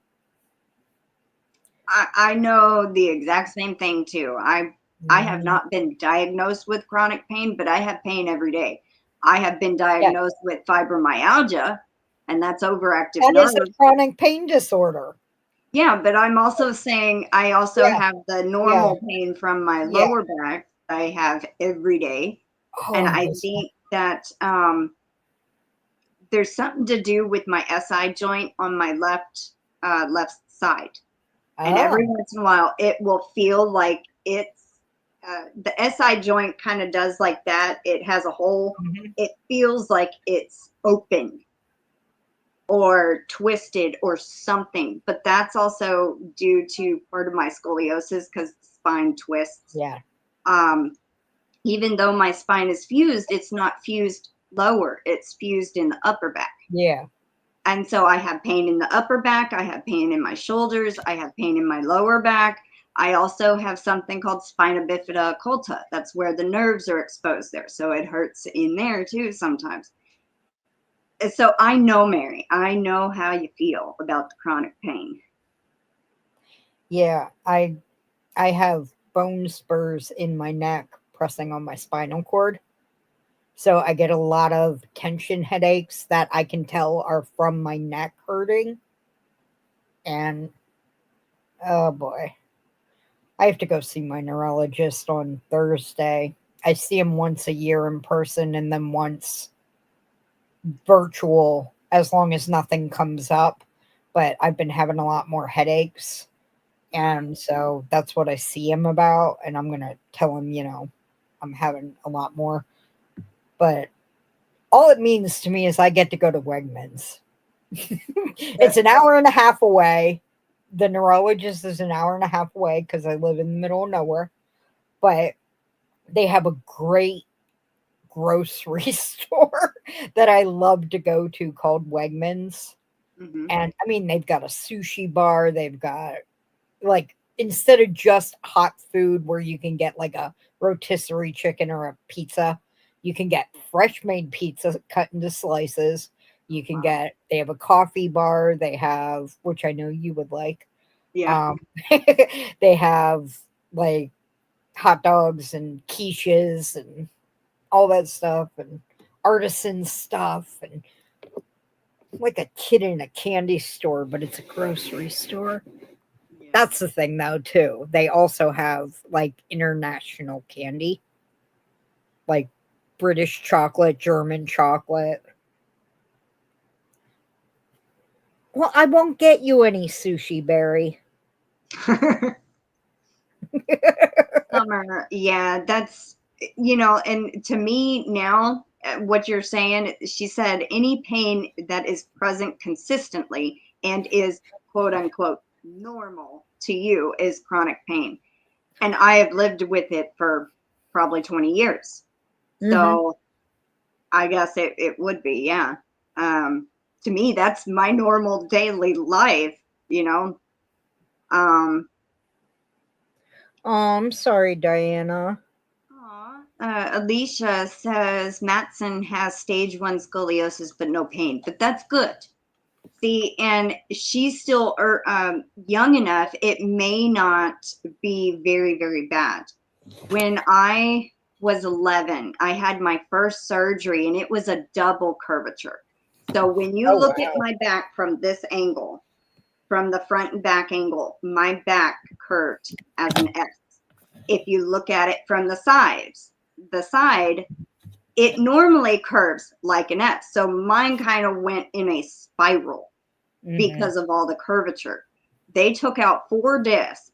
I know the exact same thing too. I have not been diagnosed with chronic pain, but I have pain every day. I have been diagnosed with fibromyalgia, and that's overactive nerves. That is a chronic pain disorder. Yeah, but I'm also saying I also have the normal pain from my lower back I have every day. And I think that there's something to do with my SI joint on my left side. And every once in a while, it will feel like it's the SI joint kind of does like that. It has a hole. Mm-hmm. It feels like it's open. or twisted or something. But that's also due to part of my scoliosis because the spine twists. Yeah. Even though my spine is fused, it's not fused lower, it's fused in the upper back. Yeah. And so I have pain in the upper back, I have pain in my shoulders, I have pain in my lower back. I also have something called spina bifida occulta. That's where the nerves are exposed there. So it hurts in there too sometimes. So I know, Mary, I know how you feel about the chronic pain. Yeah. I have bone spurs in my neck pressing on my spinal cord. So I get a lot of tension headaches that I can tell are from my neck hurting. And oh boy, I have to go see my neurologist on Thursday. I see him once a year in person and then once virtual, as long as nothing comes up. But I've been having a lot more headaches. And so that's what I see him about. And I'm going to tell him, I'm having a lot more. But all it means to me is I get to go to Wegmans. It's an hour and a half away. The neurologist is an hour and a half away because I live in the middle of nowhere. But they have a great grocery store that I love to go to called Wegmans. Mm-hmm. And I mean, they've got a sushi bar. They've got, like, instead of just hot food where you can get like a rotisserie chicken or a pizza, you can get fresh made pizza cut into slices. You can they have a coffee bar. They have, which I know you would like. Yeah. They have like hot dogs and quiches and all that stuff and artisan stuff and like a kid in a candy store, but it's a grocery store. Yeah. That's the thing though, too. They also have like international candy, like British chocolate, German chocolate. Well, I won't get you any sushi, Barry. Summer, yeah, that's, and to me now, what you're saying, she said, any pain that is present consistently and is quote unquote normal to you is chronic pain. And I have lived with it for probably 20 years. So I guess it would be, yeah. To me, that's my normal daily life, Oh, I'm sorry, Diana. Alicia says Matson has stage 1 scoliosis, but no pain. But that's good. See, and she's still young enough. It may not be very, very bad. When I was 11, I had my first surgery, and it was a double curvature. So when you look at my back from this angle, from the front and back angle, my back curved as an S. If you look at it from the side, it normally curves like an S. So mine kind of went in a spiral because of all the curvature. They took out 4 discs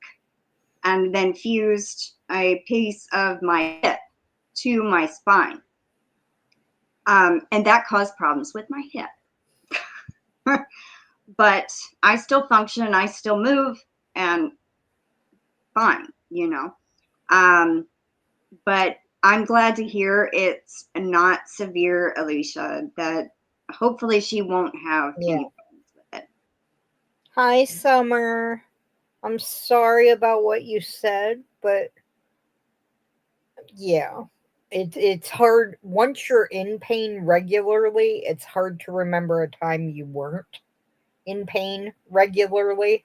and then fused a piece of my hip to my spine. And that caused problems with my hip. But I still function and I still move and fine, But I'm glad to hear it's not severe, Alicia, that hopefully she won't have any problems with it. Hi, Summer. I'm sorry about what you said, but yeah, it's hard. Once you're in pain regularly, it's hard to remember a time you weren't in pain regularly,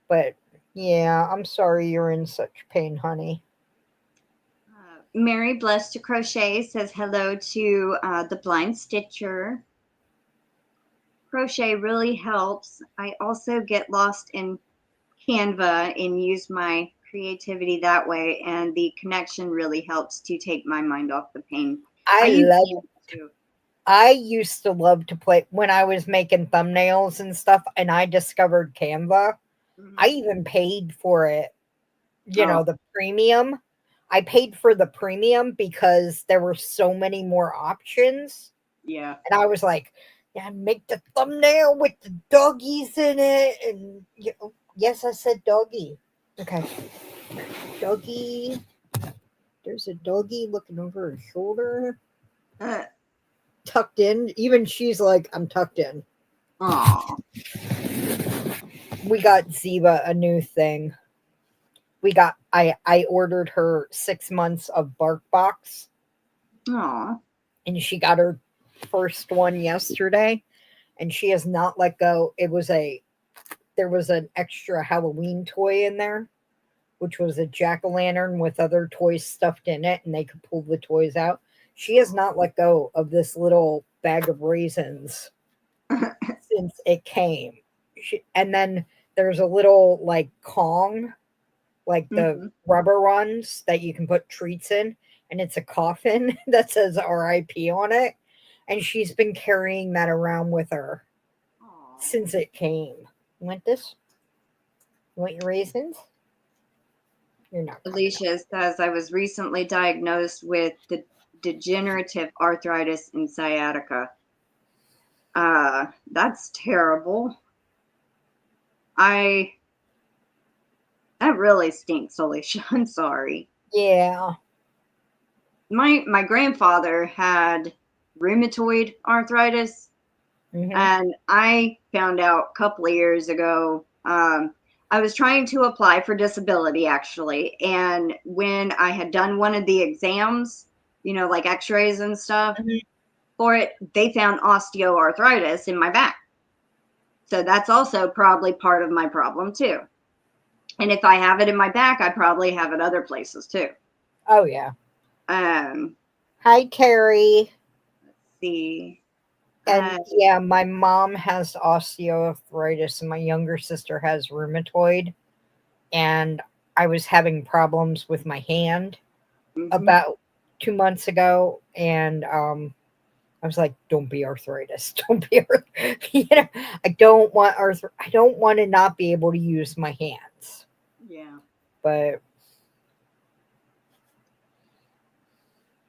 But yeah, I'm sorry you're in such pain, honey. Mary Blessed to Crochet says hello to the Blind Stitcher. Crochet really helps. I also get lost in Canva and use my creativity that way, and the connection really helps to take my mind off the pain. I love it too. I used to love to play when I was making thumbnails and stuff, and I discovered Canva. I even paid for it, the premium. I paid for the premium because there were so many more options. Yeah. And I was like, yeah, make the thumbnail with the doggies in it. And yes, I said doggy. Okay. Doggy. There's a doggy looking over her shoulder. Tucked in. Even she's like, I'm tucked in. Aw. We got Ziva a new thing. I ordered her 6 months of Bark Box. Aw. And she got her first one yesterday. And she has not let go. There was an extra Halloween toy in there, which was a jack-o'-lantern with other toys stuffed in it, and they could pull the toys out. She has not let go of this little bag of raisins since it came. And then there's a little like Kong, like the rubber ones that you can put treats in, and it's a coffin that says RIP on it. And she's been carrying that around with her since it came. You want this? You want your raisins? You're not. Alicia says, I was recently diagnosed with the degenerative arthritis in sciatica. That's terrible. That really stinks, Alicia. I'm sorry. Yeah. My grandfather had rheumatoid arthritis, and I found out a couple of years ago. I was trying to apply for disability, actually, and when I had done one of the exams, like x-rays and stuff for it, they found osteoarthritis in my back. So that's also probably part of my problem too. And if I have it in my back, I probably have it other places too. Oh yeah. Hi, Terry. Let's see. And yeah, my mom has osteoarthritis and my younger sister has rheumatoid. And I was having problems with my hand about 2 months ago. And I was like, don't be arthritis. Don't be I don't want I don't want to not be able to use my hands. Yeah. But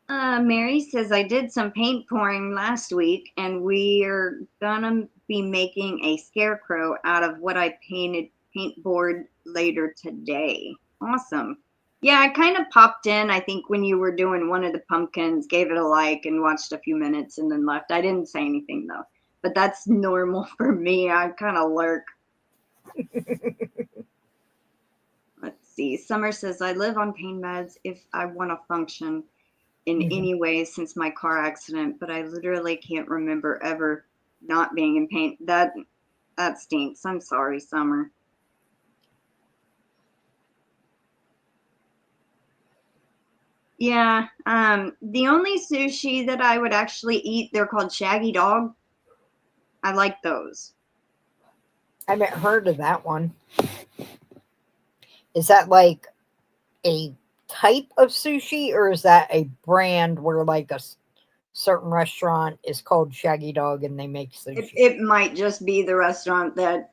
Mary says, I did some paint pouring last week, and we're gonna be making a scarecrow out of what I painted paint board later today. Awesome. Yeah, I kind of popped in, I think, when you were doing one of the pumpkins, gave it a like and watched a few minutes and then left. I didn't say anything though, but that's normal for me. I kind of lurk. Let's see. Summer says, I live on pain meds if I want to function in any way since my car accident, but I literally can't remember ever not being in pain. That stinks. I'm sorry, Summer. Yeah, the only sushi that I would actually eat, they're called Shaggy Dog. I like those. I haven't heard of that one. Is that like a type of sushi, or is that a brand where like a certain restaurant is called Shaggy Dog and they make sushi? It might just be the restaurant that.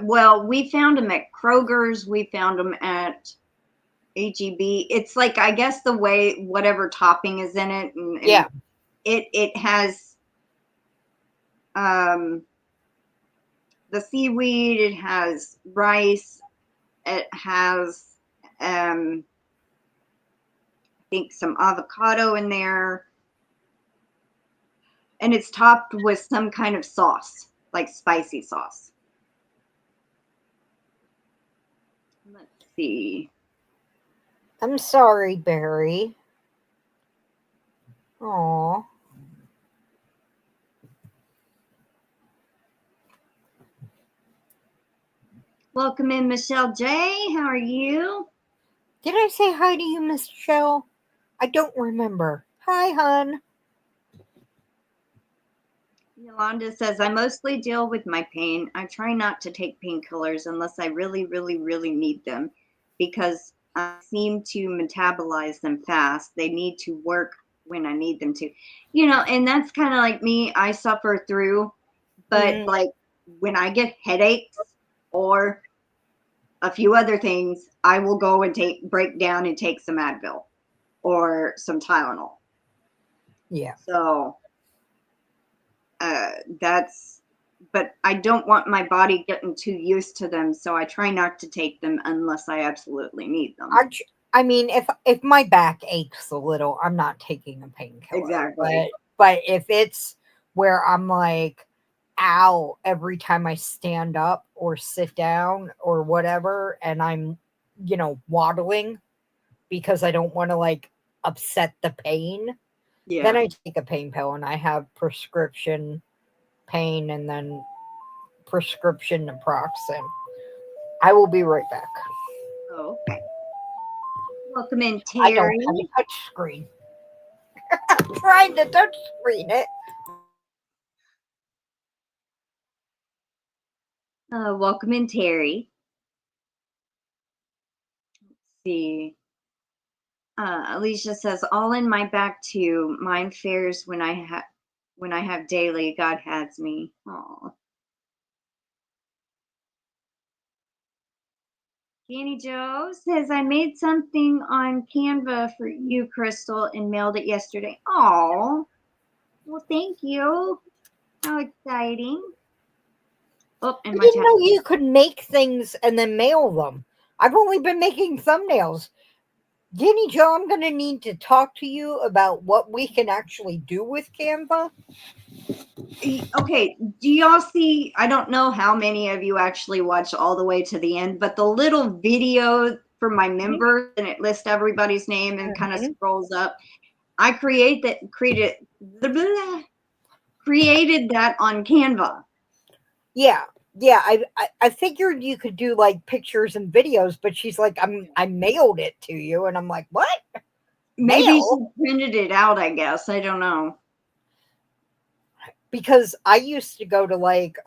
Well, we found them at Kroger's. We found them at HEB. It's like, I guess, the way whatever topping is in it, and yeah, it has the seaweed. It has rice. It has I think some avocado in there, and it's topped with some kind of sauce, like spicy sauce. Let's see. I'm sorry, Barry. Aw. Welcome in, MichelleJ. How are you? Did I say hi to you, Michelle? I don't remember. Hi, hon. Yolanda says, I mostly deal with my pain. I try not to take painkillers unless I really, really, really need them because I seem to metabolize them fast. They need to work when I need them to. And that's kind of like me. I suffer through, but like when I get headaches or a few other things, I will go and break down and take some Advil or some Tylenol. Yeah. So But I don't want my body getting too used to them, so I try not to take them unless I absolutely need them. I mean, if my back aches a little, I'm not taking a painkiller. Exactly. But if it's where I'm like, ow, every time I stand up or sit down or whatever, and I'm, waddling because I don't want to like upset the pain, then I take a pain pill, and I have prescription pain and then prescription naproxen. I will be right back. Okay. Welcome in, Terry. I don't have a touch screen. I'm trying to touch screen it. Welcome in, Terry. Let's see. Alicia says, all in my back too. Mine fares when I have daily. God has me. Aw. GanniJo says, I made something on Canva for you, Crystal, and mailed it yesterday. Oh, well, thank you. How exciting. Oh, and I didn't know you could make things and then mail them. I've only been making thumbnails. GanniJo, I'm going to need to talk to you about what we can actually do with Canva. Okay, do y'all see, I don't know how many of you actually watch all the way to the end, but the little video for my members, and it lists everybody's name and kind of scrolls up. I created that on Canva. Yeah. I figured you could do like pictures and videos, but she's like, I mailed it to you, and I'm like, what? Maybe she printed it out, I guess. I don't know. Because I used to go to like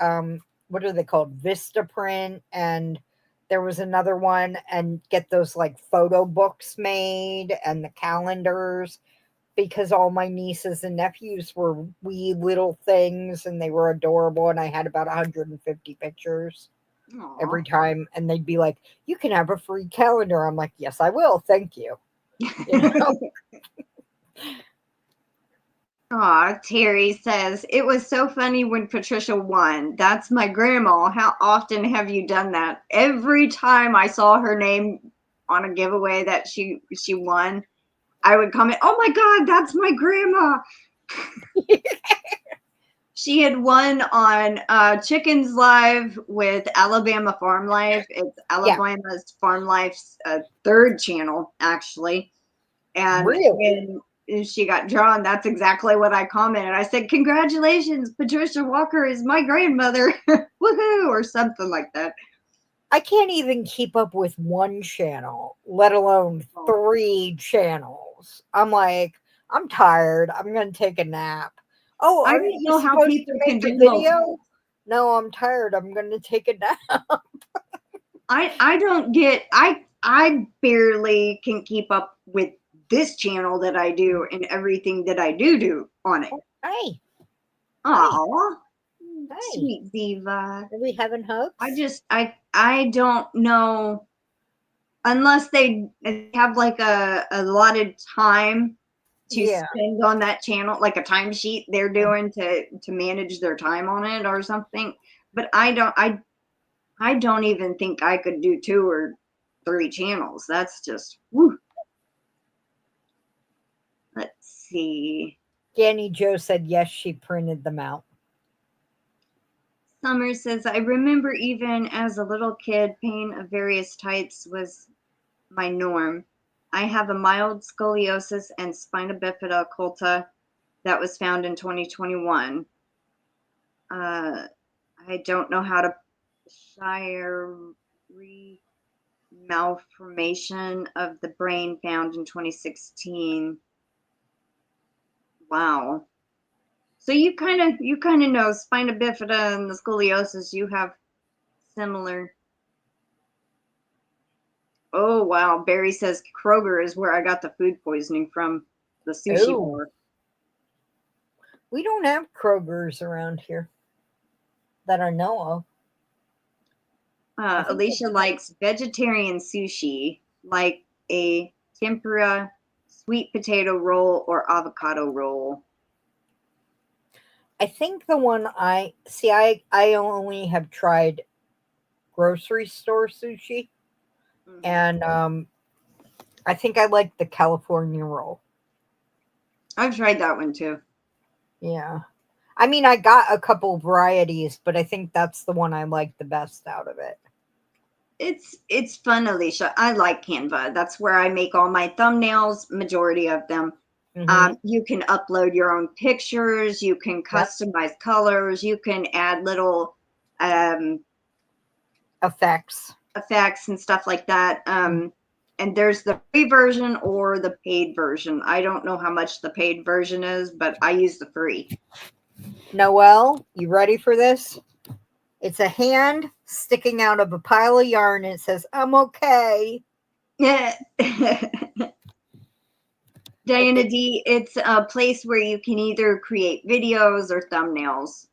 what are they called? Vistaprint, and there was another one, and get those like photo books made and the calendars, because all my nieces and nephews were wee little things and they were adorable, and I had about 150 pictures. Aww. Every time, and they'd be like, you can have a free calendar. I'm like, yes, I will, thank you. Aw, Terry says, it was so funny when Patricia won. That's my grandma. How often have you done that? Every time I saw her name on a giveaway that she won, I would comment, oh my God, that's my grandma. She had won on Chickens Live with Alabama Farm Life. It's Alabama's Farm Life's third channel, actually. And when she got drawn, that's exactly what I commented. I said, congratulations, Patricia Walker is my grandmother. Woohoo, or something like that. I can't even keep up with one channel, let alone 3 channels. I'm like, I'm tired. I'm going to take a nap. Oh, I don't know how people can do video. No, I'm tired. I'm going to take a nap. I don't get, I barely can keep up with this channel that I do and everything that I do on it. Hey. Aw. Hey. Sweet Diva. Are we having hugs? I don't know, unless they have like a allotted time to spend on that channel, like a timesheet they're doing to manage their time on it or something. But I don't even think I could do 2 or 3 channels. That's just, whew. Let's see. GanniJo said yes, she printed them out. Summer says, I remember even as a little kid, pain of various types was my norm. I have a mild scoliosis and spina bifida occulta that was found in 2021. I don't know how to shire malformation of the brain found in 2016. Wow. So you kind of know spina bifida and the scoliosis, you have similar. Oh wow, Barry says Kroger is where I got the food poisoning from, the sushi bar. We don't have Krogers around here that I know of. Alicia likes vegetarian sushi, like a tempura, sweet potato roll, or avocado roll. I think the one I only have tried grocery store sushi, and I think I like the California roll. I've tried that one too. Yeah. I mean, I got a couple varieties, but I think that's the one I like the best out of it. It's fun, Alicia. I like Canva. That's where I make all my thumbnails, majority of them. You can upload your own pictures. You can customize colors. You can add little effects and stuff like that. And there's the free version or the paid version. I don't know how much the paid version is, but I use the free. Noelle, you ready for this? It's a hand sticking out of a pile of yarn, and it says, "I'm okay." Yeah. Diana D, it's a place where you can either create videos or thumbnails.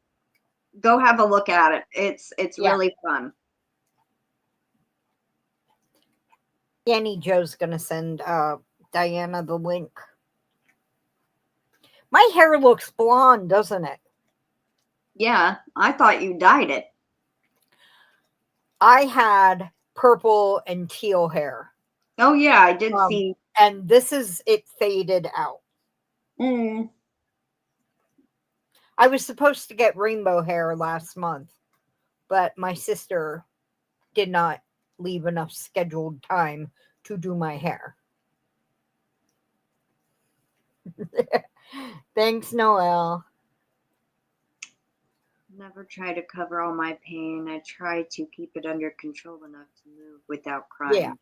Go have a look at it. It's really fun. GanniJo's going to send Diana the link. My hair looks blonde, doesn't it? Yeah, I thought you dyed it. I had purple and teal hair. Oh, yeah, I did see. And this is it faded out. I was supposed to get rainbow hair last month, but my sister did not leave enough scheduled time to do my hair. Thanks, Noelle. Never try to cover all my pain. I try to keep it under control enough to move without crying.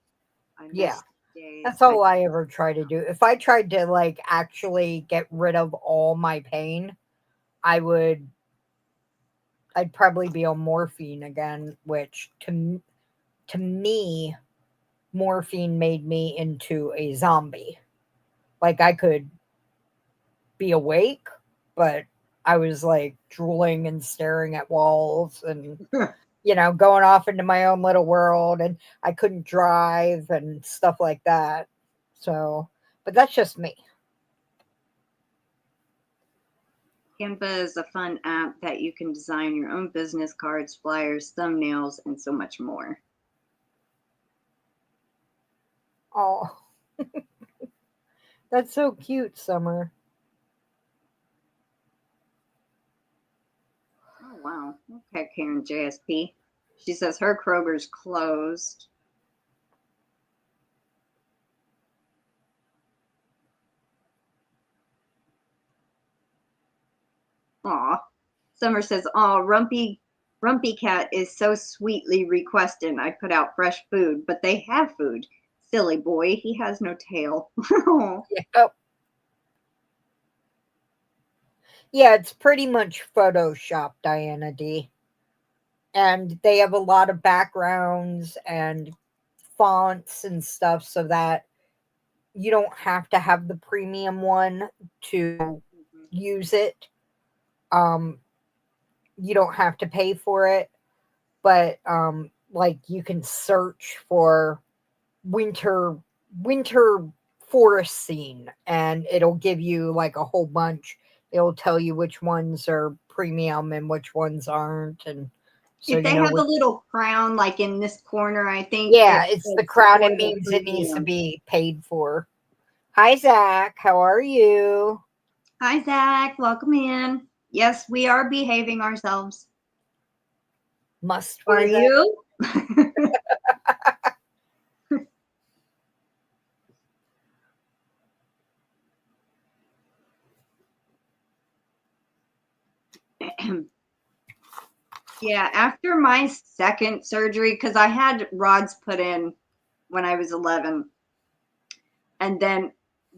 That's all I ever try to do. If I tried to like actually get rid of all my pain, I'd probably be on morphine again, which to me, morphine made me into a zombie. Like I could be awake, but I was like drooling and staring at walls and, going off into my own little world, and I couldn't drive and stuff like that. So, but that's just me. Canva is a fun app that you can design your own business cards, flyers, thumbnails, and so much more. Oh, that's so cute, Summer. Oh, wow. Okay, Karen JSP. She says her Kroger's closed. Aw. Summer says, "Oh, Rumpy Cat is so sweetly requesting I put out fresh food, but they have food. Silly boy, he has no tail." Yep. Yeah, it's pretty much Photoshop, Diana D. And they have a lot of backgrounds and fonts and stuff so that you don't have to have the premium one to use it. You don't have to pay for it, but like you can search for winter forest scene and it'll give you like a whole bunch. It'll tell you which ones are premium and which ones aren't. And so if they have a little crown like in this corner, I think. Yeah, it's the crown. It means it needs to be paid for. Hi, Zach. How are you? Hi, Zach. Welcome in. Yes, we are behaving ourselves. Must we? Are you? Yeah, after my second surgery, because I had rods put in when I was 11, and then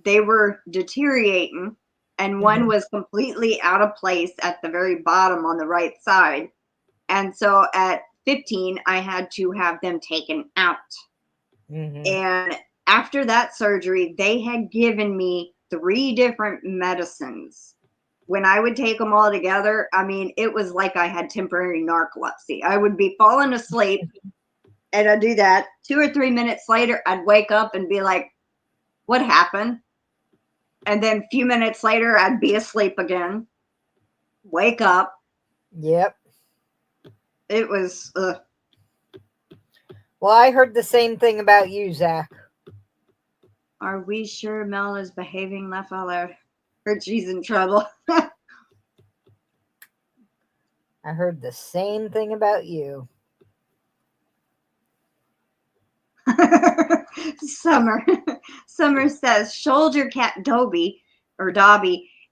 they were deteriorating, and one was completely out of place at the very bottom on the right side. And so at 15, I had to have them taken out. And after that surgery, they had given me 3 different medicines. When I would take them all together, I mean, it was like I had temporary narcolepsy. I would be falling asleep and I'd do that. 2 or 3 minutes later, I'd wake up and be like, what happened? And then a few minutes later, I'd be asleep again. Wake up. Yep. It was, Well, I heard the same thing about you, Zach. Are we sure Mel is behaving, La Fowler? Or she's in trouble. I heard the same thing about you. Summer says shoulder cat Dobby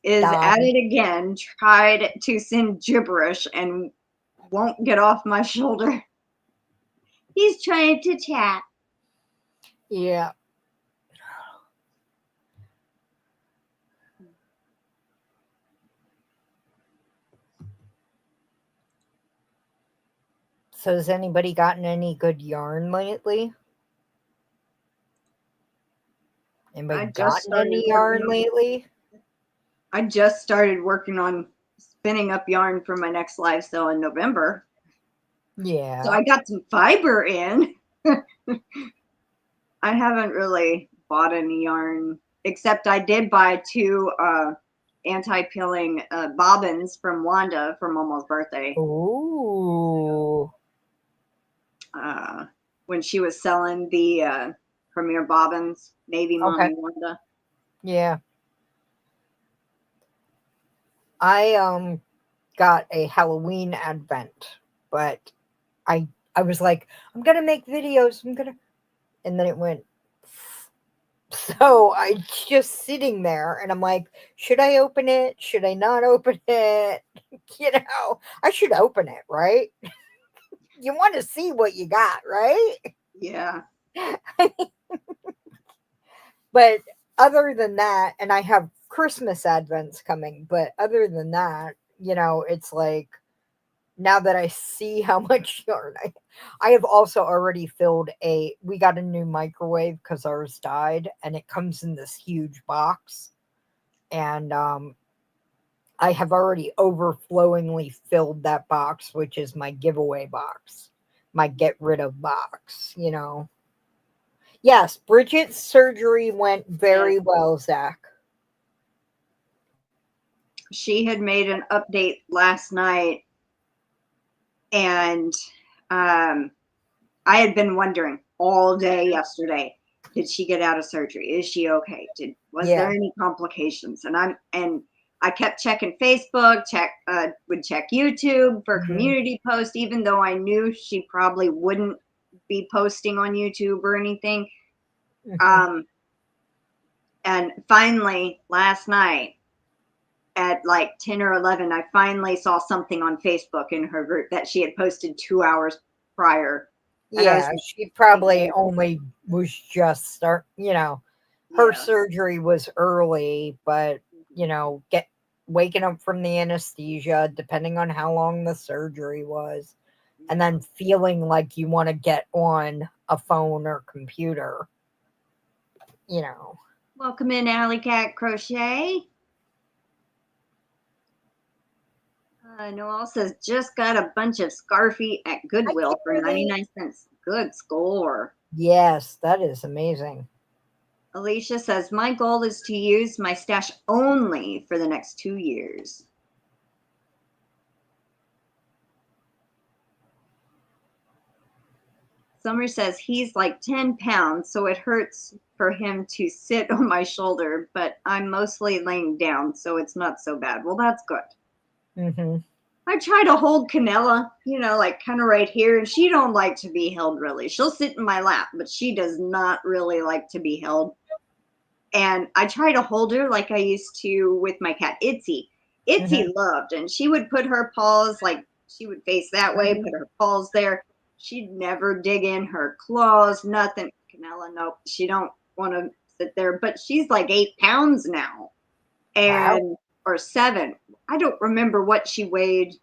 is at it again. Tried to send gibberish and won't get off my shoulder. He's trying to chat. Yeah. So has anybody gotten any good yarn lately? Anybody gotten any yarn lately? I just started working on spinning up yarn for my next live sale in November. Yeah. So I got some fiber in. I haven't really bought any yarn, except I did buy 2 anti-peeling bobbins from Wanda for Momo's birthday. Ooh. When she was selling the Premier bobbins, Navy Mommy Wanda. Yeah. I got a Halloween advent, but I was like, I'm gonna make videos. And then it went. So I just sitting there, and I'm like, should I open it? Should I not open it? I should open it, right? You want to see what you got, right? Yeah. But other than that, and I have Christmas advents coming, but other than that, it's like, now that I see how much yarn I have also already filled we got a new microwave because ours died, and it comes in this huge box. And I have already overflowingly filled that box, which is my giveaway box, my get rid of box, Yes, Bridget's surgery went very well, Zach. She had made an update last night, and I had been wondering all day yesterday, did she get out of surgery? Is she okay? Was there any complications? And I kept checking Facebook, would check YouTube for community posts, even though I knew she probably wouldn't be posting on YouTube or anything. And finally, last night at like 10 or 11, I finally saw something on Facebook in her group that she had posted 2 hours prior. Yeah, she probably only was just her surgery was early, but waking up from the anesthesia, depending on how long the surgery was, and then feeling like you want to get on a phone or computer, Welcome in, Alley Cat Crochet. Noel says, just got a bunch of Scarfy at Goodwill for 99 cents. Good score. Yes, that is amazing. Alicia says, my goal is to use my stash only for the next 2 years. Summer says, he's like 10 pounds, so it hurts for him to sit on my shoulder, but I'm mostly laying down, so it's not so bad. Well, that's good. I try to hold Canella, like kind of right here, and she don't like to be held really. She'll sit in my lap, but she does not really like to be held. And I try to hold her like I used to with my cat Itsy. Itsy loved, and she would put her paws, like she would face that way, put her paws there. She'd never dig in her claws, nothing. Canella, nope, she don't want to sit there, but she's like 8 pounds now. And or 7. I don't remember what she weighed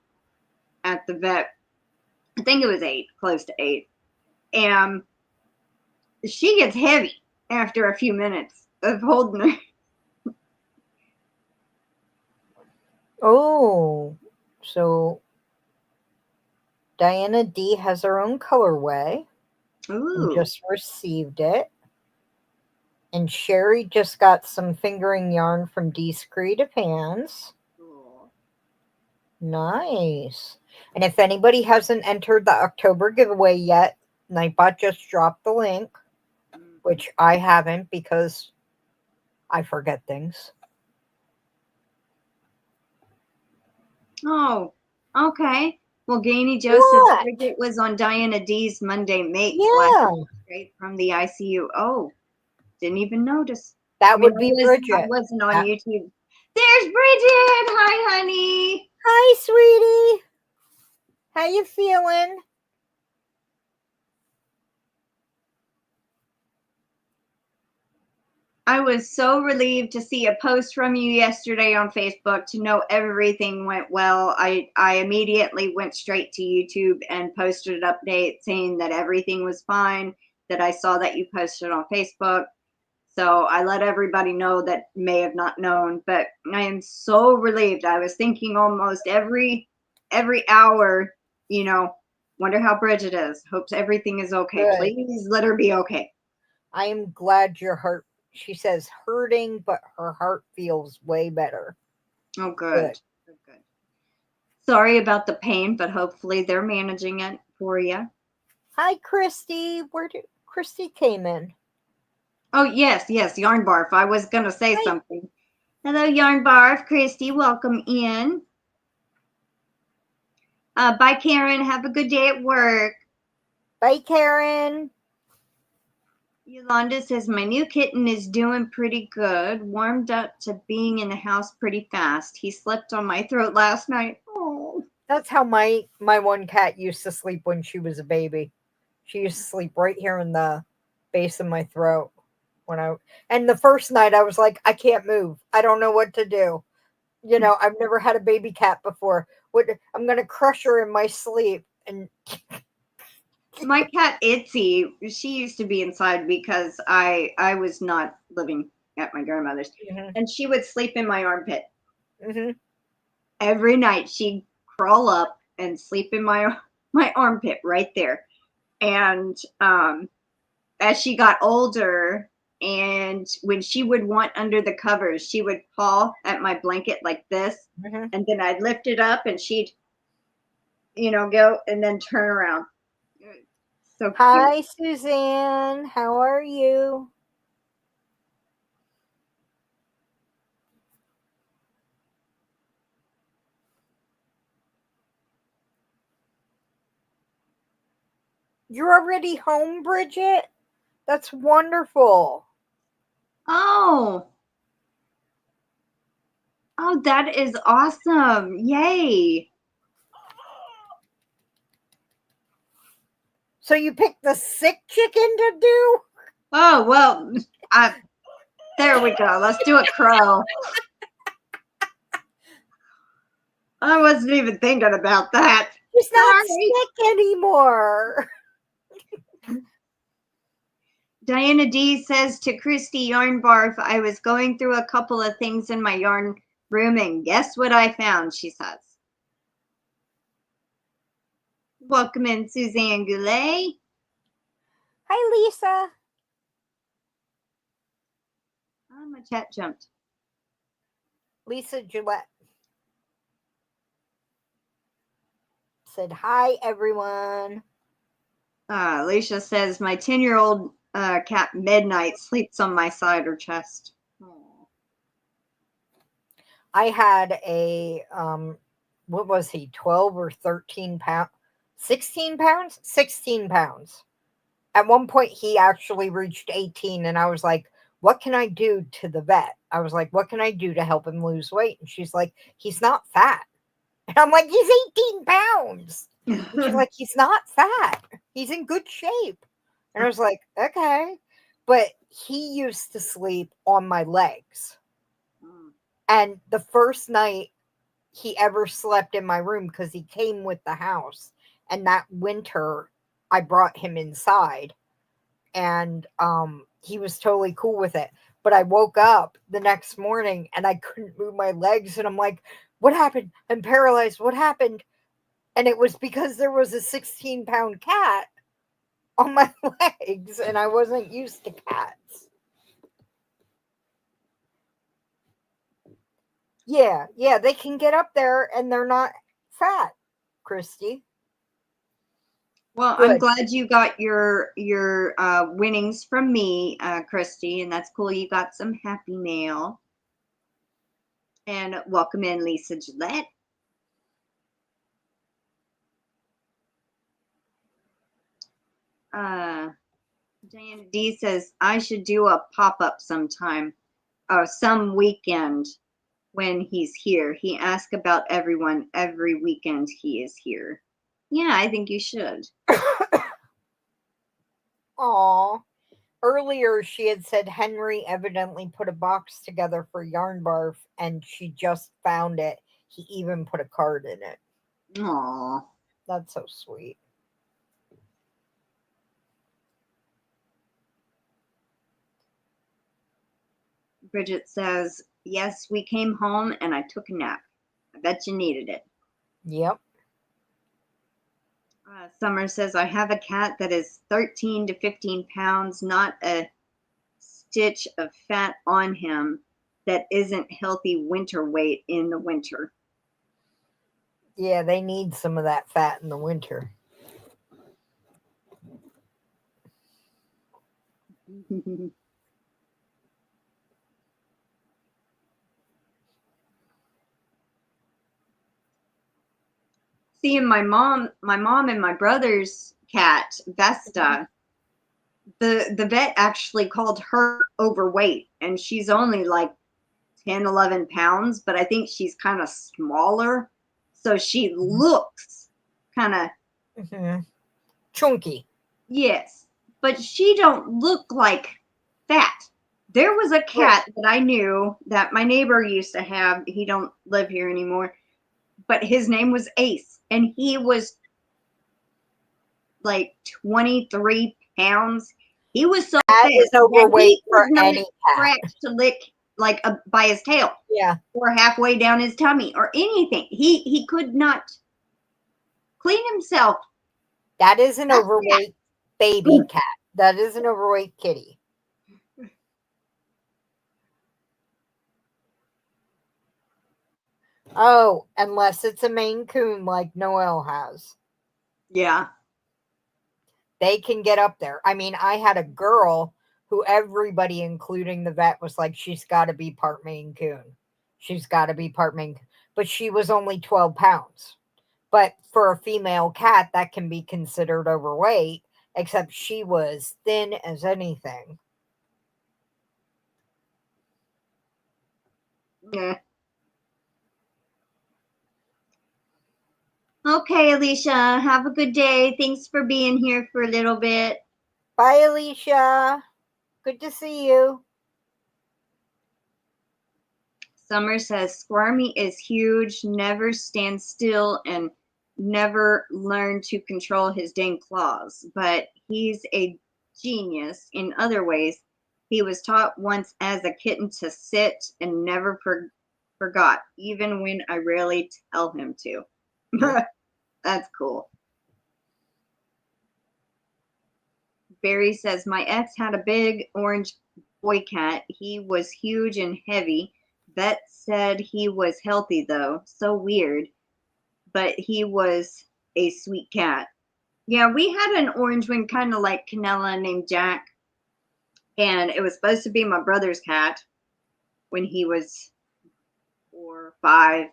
at the vet. I think it was 8, close to 8. And she gets heavy after a few minutes of holding her. Oh, so Diana D has her own colorway. Ooh. Just received it. And Sherry just got some fingering yarn from Dee's Creative Hands. Cool. Nice. And if anybody hasn't entered the October giveaway yet, Nightbot just dropped the link, which I haven't because I forget things. Oh, okay. Well, GanniJo says Bridget was on Diana D's Monday Mates last week, straight from the ICU. Oh, didn't even notice. That would be Bridget. I wasn't on YouTube. There's Bridget. Hi, honey. Hi, sweetie. How you feeling? I was so relieved to see a post from you yesterday on Facebook to know everything went well. I immediately went straight to YouTube and posted an update saying that everything was fine, that I saw that you posted on Facebook. So I let everybody know that may have not known, but I am so relieved. I was thinking almost every hour, you know, wonder how Bridget is. Hopes everything is okay. Good. Please let her be okay. I am glad your heart, she says, hurting, but her heart feels way better. Oh, good. Good. Sorry about the pain, but hopefully they're managing it for you. Hi, Christy. Where did Christy came in? Oh, yes, Yarn Barf. I was going to say something. Hello, Yarn Barf. Christy, welcome in. Bye, Karen. Have a good day at work. Bye, Karen. Yolanda says, my new kitten is doing pretty good. Warmed up to being in the house pretty fast. He slept on my throat last night. Oh. That's how my one cat used to sleep when she was a baby. She used to sleep right here in the base of my throat. And the first night I was like, I can't move. I don't know what to do. You know, I've never had a baby cat before. I'm going to crush her in my sleep. And my cat Itsy, she used to be inside because I was not living at my grandmother's, and she would sleep in my armpit. Every night she'd crawl up and sleep in my armpit right there. And as she got older, and when she would want under the covers, she would paw at my blanket like this, and then I'd lift it up and she'd, you know, go and then turn around. So cute. Hi, Suzanne. How are you? You're already home, Bridget? That's wonderful. Oh, that is awesome. Yay. So you picked the sick chicken to do? Oh, well, there we go. Let's do a crow. I wasn't even thinking about that. She's not sick anymore. Diana D says to Christy Yarn Barf, I was going through a couple of things in my yarn room, and guess what I found, she says. Welcome in, Suzanne Goulet. Hi, Lisa. Oh, my chat jumped. Lisa Gillette said, hi, everyone. Alicia says, my 10-year-old cat Midnight sleeps on my side or chest. Aww. I had a, what was he, 12 or 13 pounds? 16 pounds? 16 pounds. At one point, he actually reached 18, and I was like, what can I do to the vet? I was like, what can I do to help him lose weight? And she's like, he's not fat. And I'm like, he's 18 pounds. And she's like, he's not fat. He's in good shape. And I was like, okay. But he used to sleep on my legs. And the first night he ever slept in my room, because he came with the house. And that winter, I brought him inside. And he was totally cool with it. But I woke up the next morning and I couldn't move my legs. And I'm like, what happened? I'm paralyzed. What happened? And it was because there was a 16-pound cat on my legs, and I wasn't used to cats. Yeah, they can get up there, and they're not fat, Christy. Well, Good. I'm glad you got your winnings from me, Christy, and that's cool. You got some happy mail. And welcome in, Lisa Gillette. Diana D says, I should do a pop-up sometime, some weekend when he's here. He asks about everyone every weekend he is here. Yeah, I think you should. Aw. Earlier, she had said Henry evidently put a box together for Yarn Barf, and she just found it. He even put a card in it. Aw. That's so sweet. Bridget says, yes, we came home and I took a nap. I bet you needed it. Yep. Summer says, I have a cat that is 13 to 15 pounds, not a stitch of fat on him that isn't healthy winter weight in the winter. Yeah, they need some of that fat in the winter. Seeing my mom and my brother's cat, Vesta, the vet actually called her overweight, and she's only like 10, 11 pounds, but I think she's kind of smaller. So she looks kind of chunky. Yes, but she don't look like fat. There was a cat that I knew that my neighbor used to have. He don't live here anymore, but his name was Ace, and he was like 23 pounds. He was so That is overweight for any cat. Scratch to lick like by his tail. Yeah. Or halfway down his tummy or anything. He could not clean himself. That is an overweight baby cat. That is an overweight kitty. Oh, unless it's a Maine Coon like Noelle has. Yeah. They can get up there. I mean, I had a girl who everybody, including the vet, was like, she's got to be part Maine Coon. She's got to be part Maine Coon. But she was only 12 pounds. But for a female cat, that can be considered overweight, except she was thin as anything. Yeah. Okay, Alicia, have a good day. Thanks for being here for a little bit. Bye, Alicia. Good to see you. Summer says, Squirmy is huge, never stands still, and never learned to control his dang claws. But he's a genius in other ways. He was taught once as a kitten to sit and never forgot, even when I rarely tell him to. That's cool. Barry says, my ex had a big orange boy cat. He was huge and heavy. Vet said he was healthy, though. So weird. But he was a sweet cat. Yeah, we had an orange one kind of like Canella named Jack. And it was supposed to be my brother's cat when he was 4 or 5.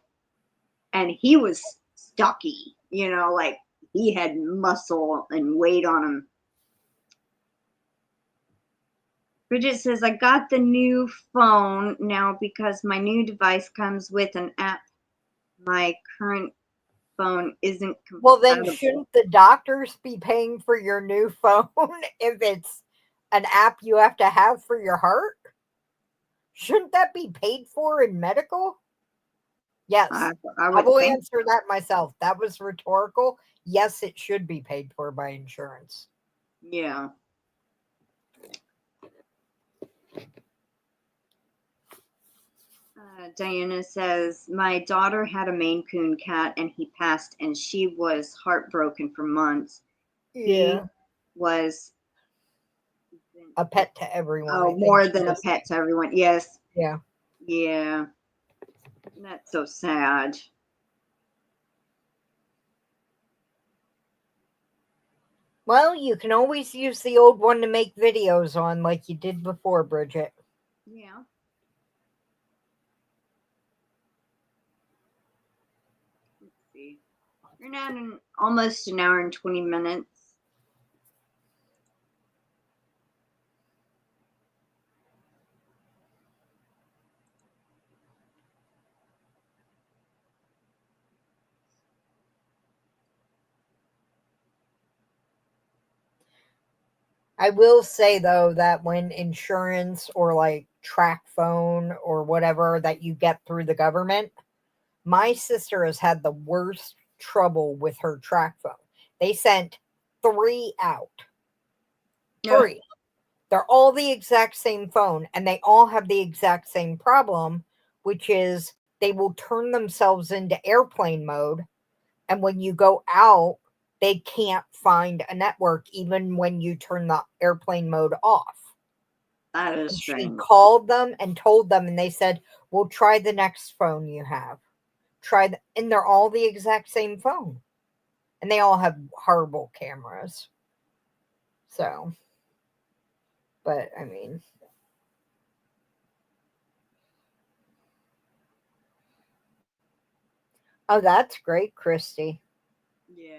And he was stocky, like he had muscle and weight on him. Bridget says, I got the new phone now because my new device comes with an app. My current phone isn't compatible. Well, then shouldn't the doctors be paying for your new phone if it's an app you have to have for your heart? Shouldn't that be paid for in medical? Yes. I will answer that myself. That was rhetorical. Yes, it should be paid for by insurance. Yeah. Diana says, my daughter had a Maine Coon cat and he passed and she was heartbroken for months. Yeah. He was a pet to everyone. Oh, more than a pet to everyone. Yes. Yeah. Yeah. That's so sad. Well, you can always use the old one to make videos on like you did before, Bridget. Yeah. Let's see. We're now in almost an hour and 20 minutes. I will say though that when insurance or like track phone or whatever that you get through the government, my sister has had the worst trouble with her track phone. They sent 3 out. 3. They're all the exact same phone and they all have the exact same problem, which is they will turn themselves into airplane mode. And when you go out, they can't find a network even when you turn the airplane mode off. That is And strange. she called them and told them, and they said, "We'll try the next phone you have." And they're all the exact same phone. And they all have horrible cameras. So, but I mean, oh, that's great, Christy. Yeah.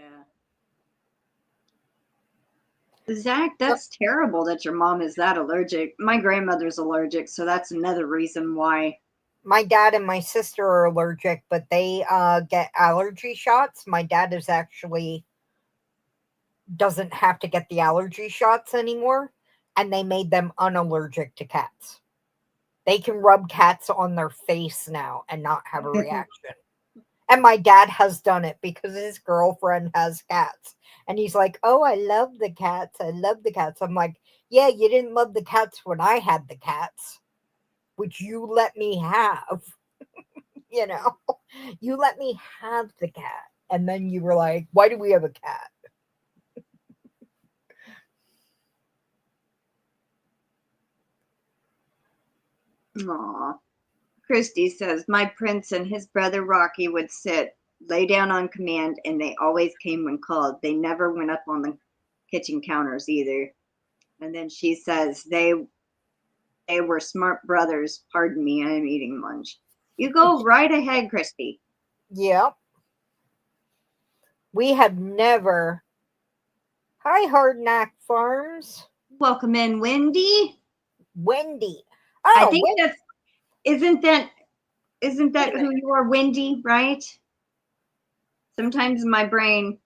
Zach, that's terrible that your mom is that allergic. My grandmother's allergic, so that's another reason why. My dad and my sister are allergic, but they get allergy shots. My dad is actually doesn't have to get the allergy shots anymore, and they made them unallergic to cats. They can rub cats on their face now and not have a reaction. And my dad has done it because his girlfriend has cats. And he's like, "Oh, I love the cats. I love the cats." I'm like, "Yeah, you didn't love the cats when I had the cats, which you let me have." You know, you let me have the cat. And then you were like, "Why do we have a cat?" Aw. Christy says, my prince and his brother Rocky would sit, lay down on command, and they always came when called. They never went up on the kitchen counters either. And then she says, they were smart brothers. Pardon me, I'm eating lunch. You go right ahead, Christy. Yep. We have never. Hi, Hard Knack Farms. Welcome in, Wendy. Wendy. I Oh, think Wendy. that's isn't that who you are, Wendy, right? Sometimes my brain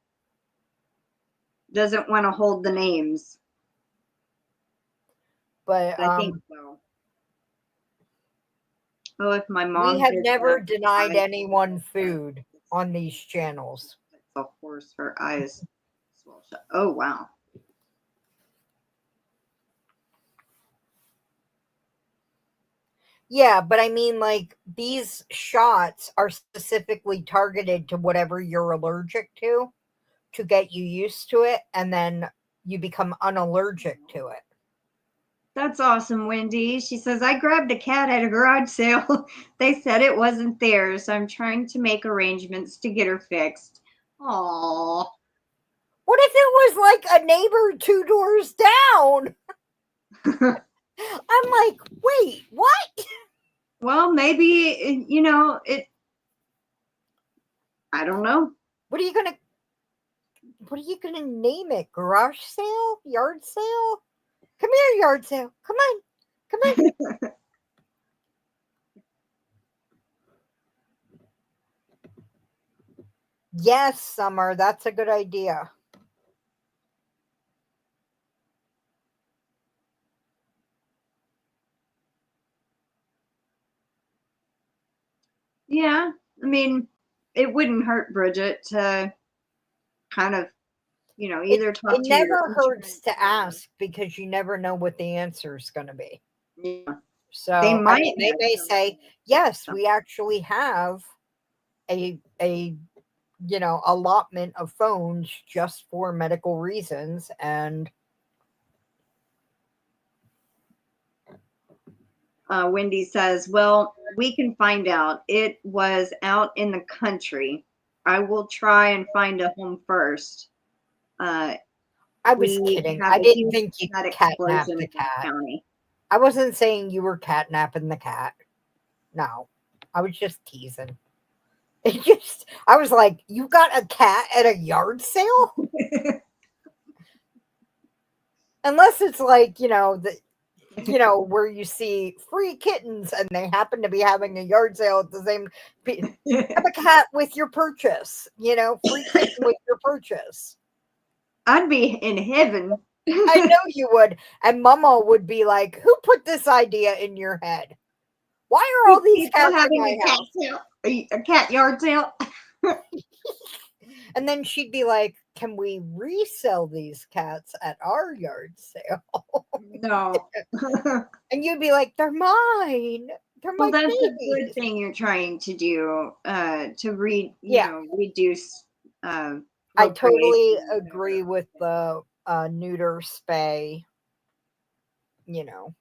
doesn't want to hold the names. But I think so. Oh, if my mom we have did never that, denied anyone food on these channels. of course, her eyes swell shut. Oh, wow. Yeah, but I mean, like, these shots are specifically targeted to whatever you're allergic to get you used to it, and then you become unallergic to it. That's awesome, Wendy. She says, I grabbed a cat at a garage sale. They said it wasn't theirs. I'm trying to make arrangements to get her fixed. Aww. What if it was like a neighbor 2 doors down? I'm like, wait, what? Well, maybe, I don't know. What are you gonna name it? Garage sale? Yard sale? Come here, yard sale. Come on. Come on. Yes, Summer, that's a good idea. Yeah, I mean, it wouldn't hurt, Bridget, to kind of, either talk It to your never hurts insurance to ask because you never know what the answer is going to be. Yeah. So They might. I mean, they may say, yes, we actually have a allotment of phones just for medical reasons. And Wendy says, well, we can find out. It was out in the country. I will try and find a home first. I was We kidding. have I a didn't huge think you cat catnapped explosion the in the cat. county. I wasn't saying you were catnapping the cat. No, I was just teasing. I was like, you got a cat at a yard sale? Unless it's like, where you see free kittens and they happen to be having a yard sale at the same. Have a cat with your purchase, free kitten with your purchase. I'd be in heaven. I know you would. And Mama would be like, who put this idea in your head? Why are all these People cats having in my a cat house? sale, a cat yard sale. And then she'd be like, can we resell these cats at our yard sale? No. And you'd be like, they're mine. They're Well, my that's a babies. good thing you're trying to do, to Yeah. reduce I totally procreation or agree whatever. with the neuter spay, Yolanda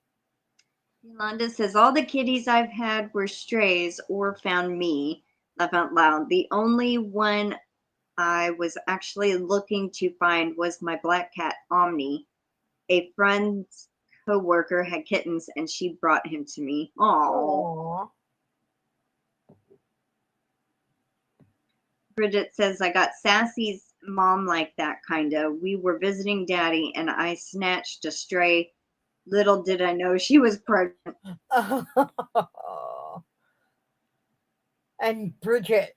says, all the kitties I've had were strays or found me. Laugh out loud. The only one I was actually looking to find was my black cat, Omni. A friend's co-worker had kittens and she brought him to me. Oh. Aww. Bridget says, I got Sassy's mom like that, kinda. We were visiting Daddy and I snatched a stray. Little did I know she was pregnant. And Bridget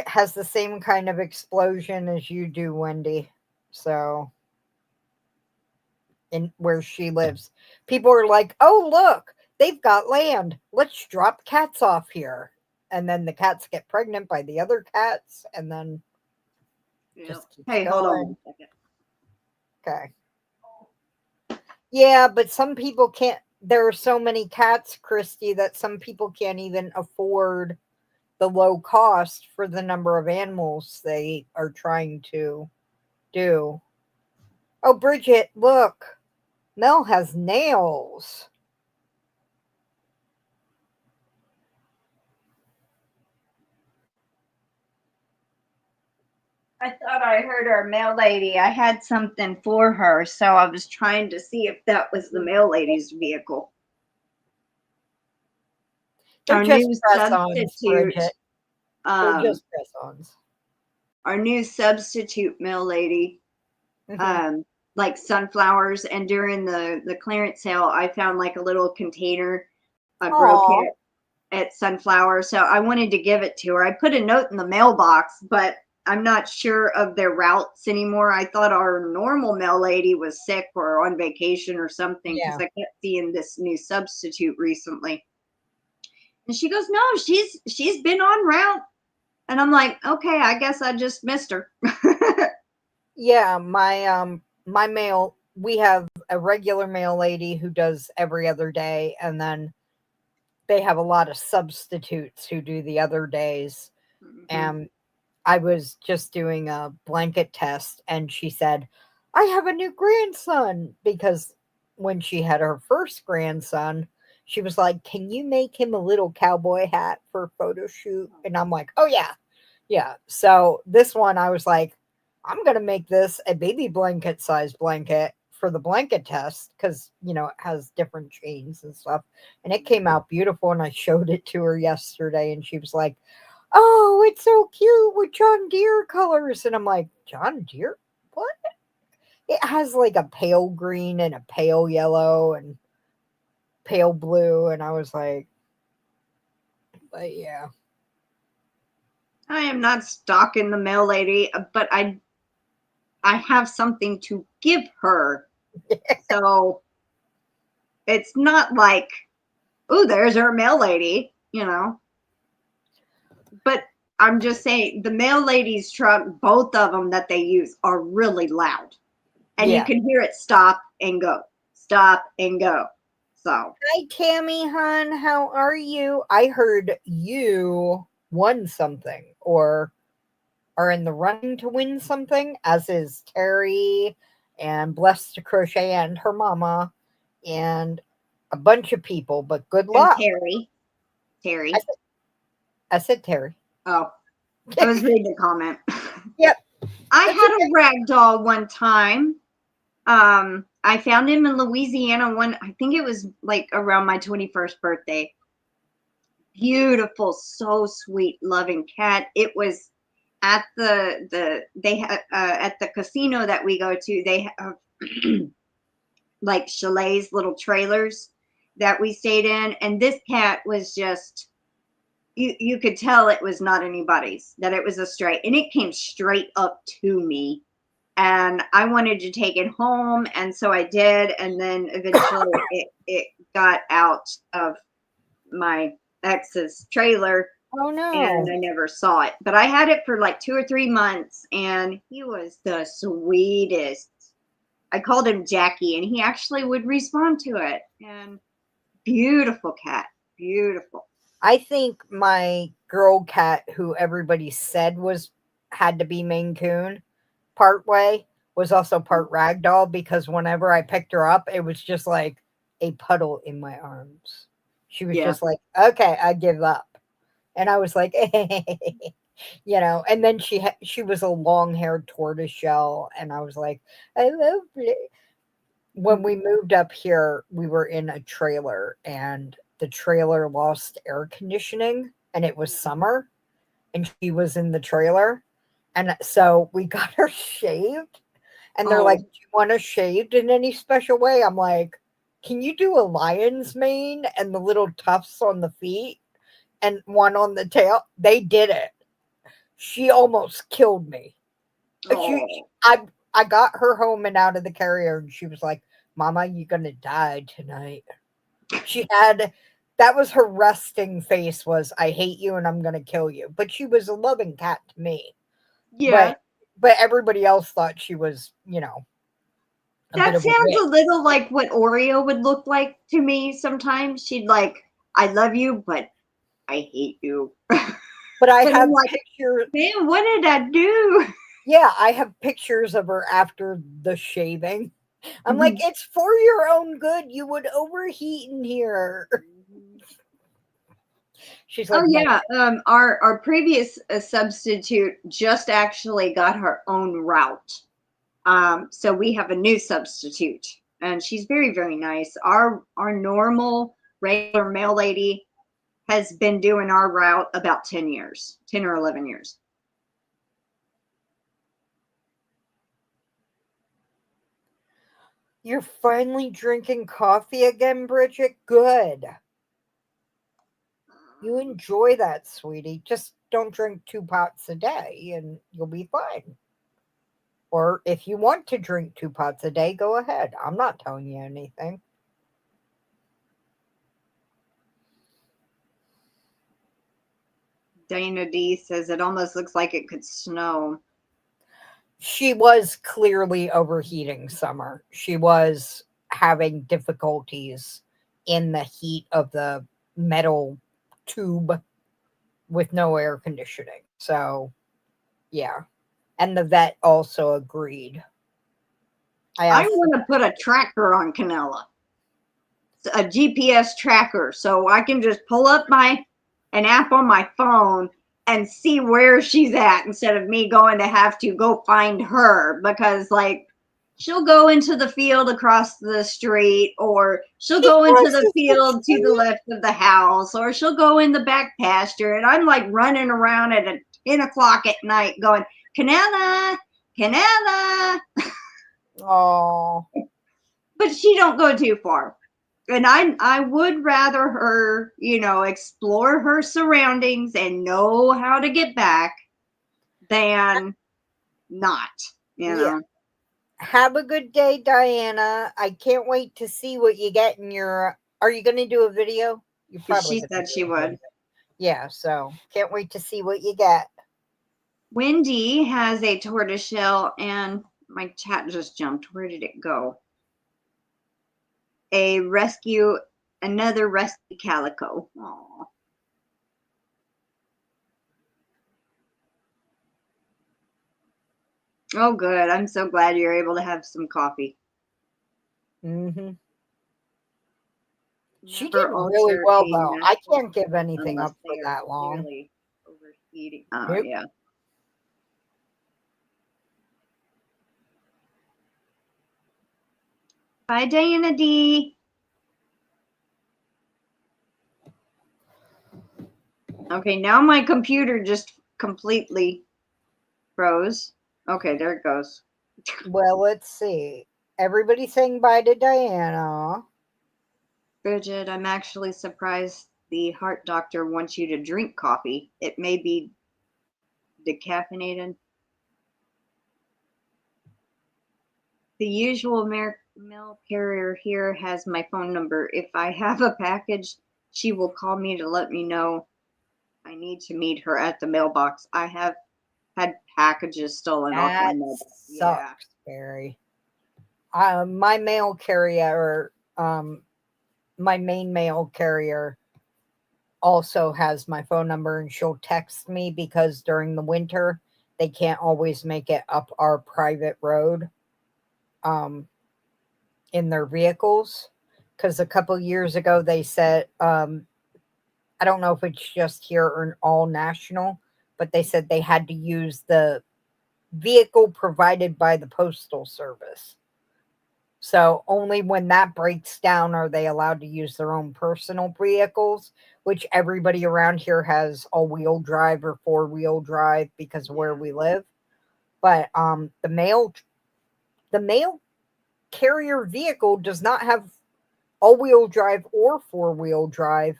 has the same kind of explosion as you do, Wendy. So, in where she lives, people are like, oh, look, they've got land. Let's drop cats off here. And then the cats get pregnant by the other cats. And then just keeps Hey, going. hold on a second. Okay. Yeah, but some people can't. There are so many cats, Christy, that some people can't even afford the low cost for the number of animals they are trying to do. Oh, Bridget, look. Mel has nails. I thought I heard our mail lady. I had something for her, so I was trying to see if that was the mail lady's vehicle. They're Our just new press-ons, substitute, Bridget. They're just press-ons. our new substitute mail lady, like sunflowers. And during the clearance sale, I found like a little container, a grow kit at Sunflower. So I wanted to give it to her. I put a note in the mailbox, but I'm not sure of their routes anymore. I thought our normal mail lady was sick or on vacation or something because I kept seeing this new substitute recently. And she goes, no, she's been on route. And I'm like, okay, I guess I just missed her. Yeah, my mail, we have a regular mail lady who does every other day, and then they have a lot of substitutes who do the other days. And I was just doing a blanket test, and she said, I have a new grandson, because when she had her first grandson, she was like, can you make him a little cowboy hat for a photo shoot? And I'm like, oh yeah. Yeah. So this one, I was like, I'm going to make this a baby blanket size blanket for the blanket test, because, it has different chains and stuff. And it came out beautiful. And I showed it to her yesterday, and she was like, oh, it's so cute with John Deere colors. And I'm like, John Deere? What? It has like a pale green and a pale yellow and pale blue. And I was like, but yeah. I am not stalking the mail lady, but I have something to give her. So it's not like, oh, there's our mail lady, But I'm just saying, the mail lady's truck, both of them that they use are really loud. And you can hear it stop and go, stop and go. So. Hi, Tammy, hon. How are you? I heard you won something or are in the running to win something, as is Terry and Blessed to Crochet and her mama and a bunch of people, but good luck. And Terry. I said Terry. Oh, I was reading the comment. Yep. I had a rag doll one time. I found him in Louisiana I think it was like around my 21st birthday. Beautiful, so sweet, loving cat. It was at they had at the casino that we go to, they have like chalets, little trailers that we stayed in, and this cat was just, you could tell it was not anybody's, that it was a stray, and it came straight up to me, and I wanted to take it home, and so I did, and then eventually it got out of my ex's trailer, Oh and no. I never saw it. But I had it for like 2 or 3 months, and he was the sweetest. I called him Jackie, and he actually would respond to it. And beautiful cat, beautiful. I think my girl cat, who everybody said had to be Maine Coon, part way, was also part ragdoll, because whenever I picked her up, it was just like a puddle in my arms. She was Yeah. just like, okay, I give up. And I was like, and then she was a long-haired tortoiseshell, and I was like, I love it. When we moved up here, we were in a trailer, and the trailer lost air conditioning, and it was summer, and she was in the trailer. And so we got her shaved, and they're like, Oh, "Do you want her shaved in any special way?" I'm like, "Can you do a lion's mane and the little tufts on the feet and one on the tail?" They did it. She almost killed me. She, oh. I got her home and out of the carrier, and she was like, "Mama, you're gonna die tonight." That was her resting face, was, "I hate you and I'm gonna kill you." But she was a loving cat to me. Yeah. But everybody else thought she was, a bit That of a sounds witch. a little like what Oreo would look like to me sometimes. She'd like, I love you, but I hate you. But I And I'm have like, pictures. man, what did I do? Yeah, I have pictures of her after the shaving. I'm like, it's for your own good. You would overheat in here. She's Oh like, no. yeah, our previous substitute just actually got her own route. So we have a new substitute, and she's very, very nice. Our normal regular mail lady has been doing our route about 10 years, 10 or 11 years. You're finally drinking coffee again, Bridget? Good. You enjoy that, sweetie. Just don't drink 2 pots a day and you'll be fine. Or if you want to drink 2 pots a day, go ahead. I'm not telling you anything. Dana D says it almost looks like it could snow. She was clearly overheating, Summer. She was having difficulties in the heat of the metal tube with no air conditioning. So, yeah. And the vet also agreed. I want to put a tracker on Canella, a GPS tracker, so I can just pull up an app on my phone and see where she's at instead of me going to have to go find her, because like she'll go into the field across the street, or she'll She go into the crosses the field to the street. left of the house, or she'll go in the back pasture, and I'm like running around at 10 o'clock at night going, Canella, Canella. Oh, But she don't go too far. And I would rather her, explore her surroundings and know how to get back than not, yeah. Have a good day, Diana. I can't wait to see what you get in your. Are you going to do a video? You probably She going to said do she a video. would. Yeah, so can't wait to see what you get. Wendy has a tortoiseshell, and my chat just jumped. Where did it go? Another rescue calico. Aww. Oh, good. I'm so glad you're able to have some coffee. Mm-hmm. She did Never really alter well, a though. I nest can't give anything unless up for they are that long. clearly overheating. Oh, Nope. yeah. Bye, Diana D. Okay, now my computer just completely froze. Okay, there it goes. Well, let's see. Everybody saying bye to Diana. Bridget, I'm actually surprised the heart doctor wants you to drink coffee. It may be decaffeinated. The usual mail carrier here has my phone number. If I have a package, she will call me to let me know I need to meet her at the mailbox. I have had packages stolen off my That mailbox. sucks, Yeah. Barry. My mail carrier, my main mail carrier also has my phone number, and she'll text me because during the winter they can't always make it up our private road in their vehicles, because a couple years ago they said, I don't know if it's just here or all national, but they said they had to use the vehicle provided by the postal service. So only when that breaks down are they allowed to use their own personal vehicles, which everybody around here has all-wheel drive or four-wheel drive because of where we live. But the mail carrier vehicle does not have all-wheel drive or four-wheel drive,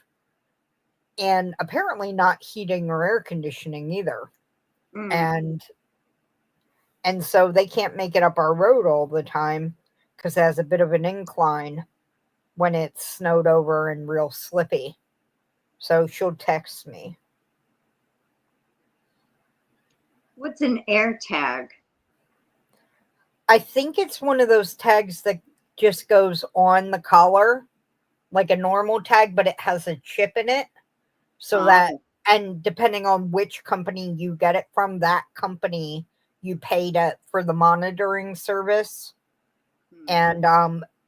and apparently not heating or air conditioning either. And so they can't make it up our road all the time because it has a bit of an incline when it's snowed over and real slippy. So she'll text me. What's an air tag? I think it's one of those tags that just goes on the collar like a normal tag, but it has a chip in it. So that, and depending on which company you get it from, that company you paid for the monitoring service. And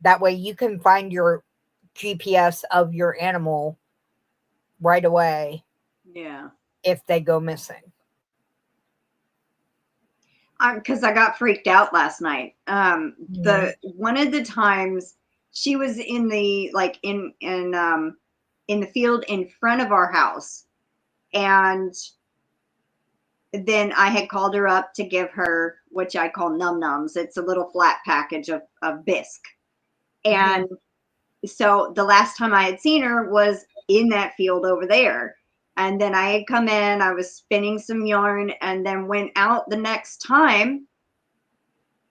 that way you can find your GPS of your animal right away. Yeah. If they go missing. Because I got freaked out last night. The one of the times she was in the in the field in front of our house, and then I had called her up to give her, which I call num nums. It's a little flat package of bisque, and so the last time I had seen her was in that field over there. And then I had come in, I was spinning some yarn, and then went out the next time,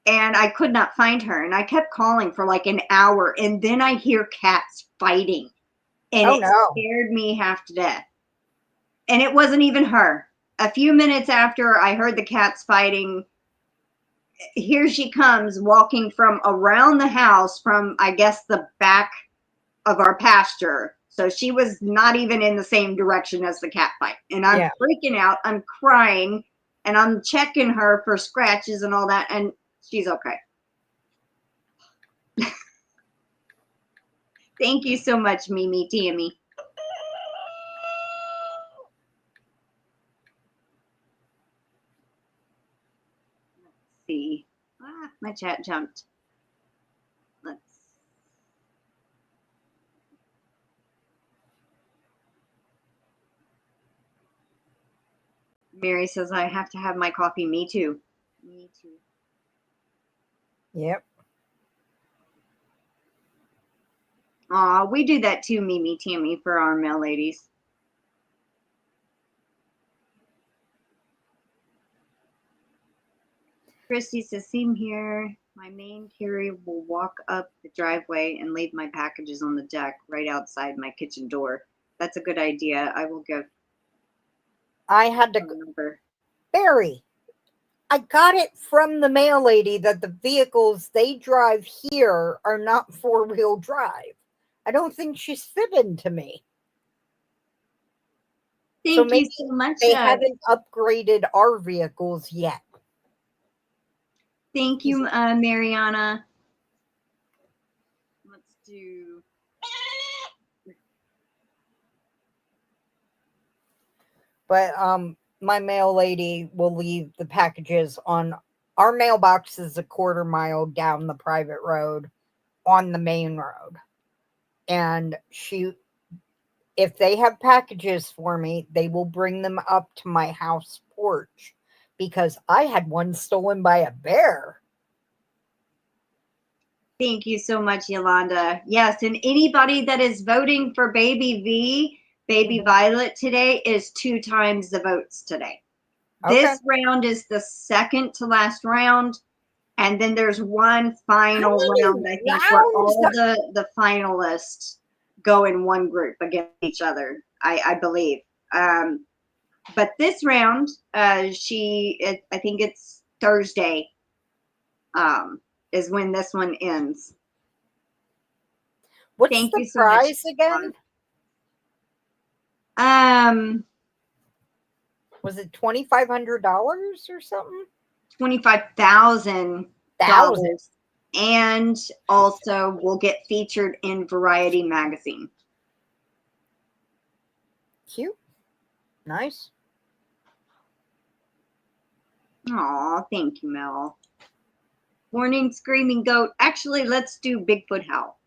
and I could not find her. And I kept calling for like an hour, and then I hear cats fighting, and it scared me half to death. And it wasn't even her. A few minutes after I heard the cats fighting, here she comes walking from around the house, from I guess the back of our pasture. So she was not even in the same direction as the cat fight. And I'm freaking out. I'm crying, and I'm checking her for scratches and all that. And she's okay. Thank you so much, Mimi Tammy. Let's see. My chat jumped. Mary says, I have to have my coffee. Me too. Me too. Yep. We do that too, Mimi Tammy, for our mail ladies. Christy says, same here. My main carrier will walk up the driveway and leave my packages on the deck right outside my kitchen door. That's a good idea. I will give. I had to number. Barry, I got it from the mail lady that the vehicles they drive here are not four-wheel drive. I don't think she's fibbing to me. Thank you so much. They haven't upgraded our vehicles yet. Thank you, Mariana. Let's do. But my mail lady will leave the packages on our mailbox is a quarter mile down the private road on the main road. And if they have packages for me, they will bring them up to my house porch, because I had one stolen by a bear. Thank you so much, Yolanda. Yes, and anybody that is voting for Baby Violet today is 2 times the votes today. Okay. This round is the second to last round. And then there's one final round, I think, where all the finalists go in one group against each other, I believe. But this round, I think it's Thursday, is when this one ends. What's Thank the you so prize much again? Was it $2,500 or something? $25,000. And also will get featured in Variety magazine. Cute. Nice. Aw, thank you, Mel. Morning, Screaming Goat. Actually, let's do Bigfoot Howl.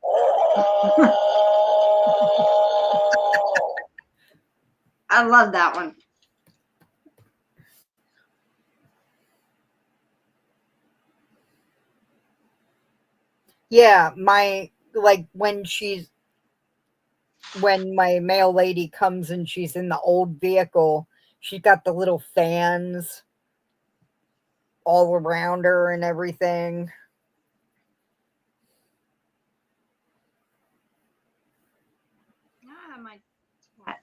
I love that one. Yeah, when my mail lady comes and she's in the old vehicle, she's got the little fans all around her and everything. My cat.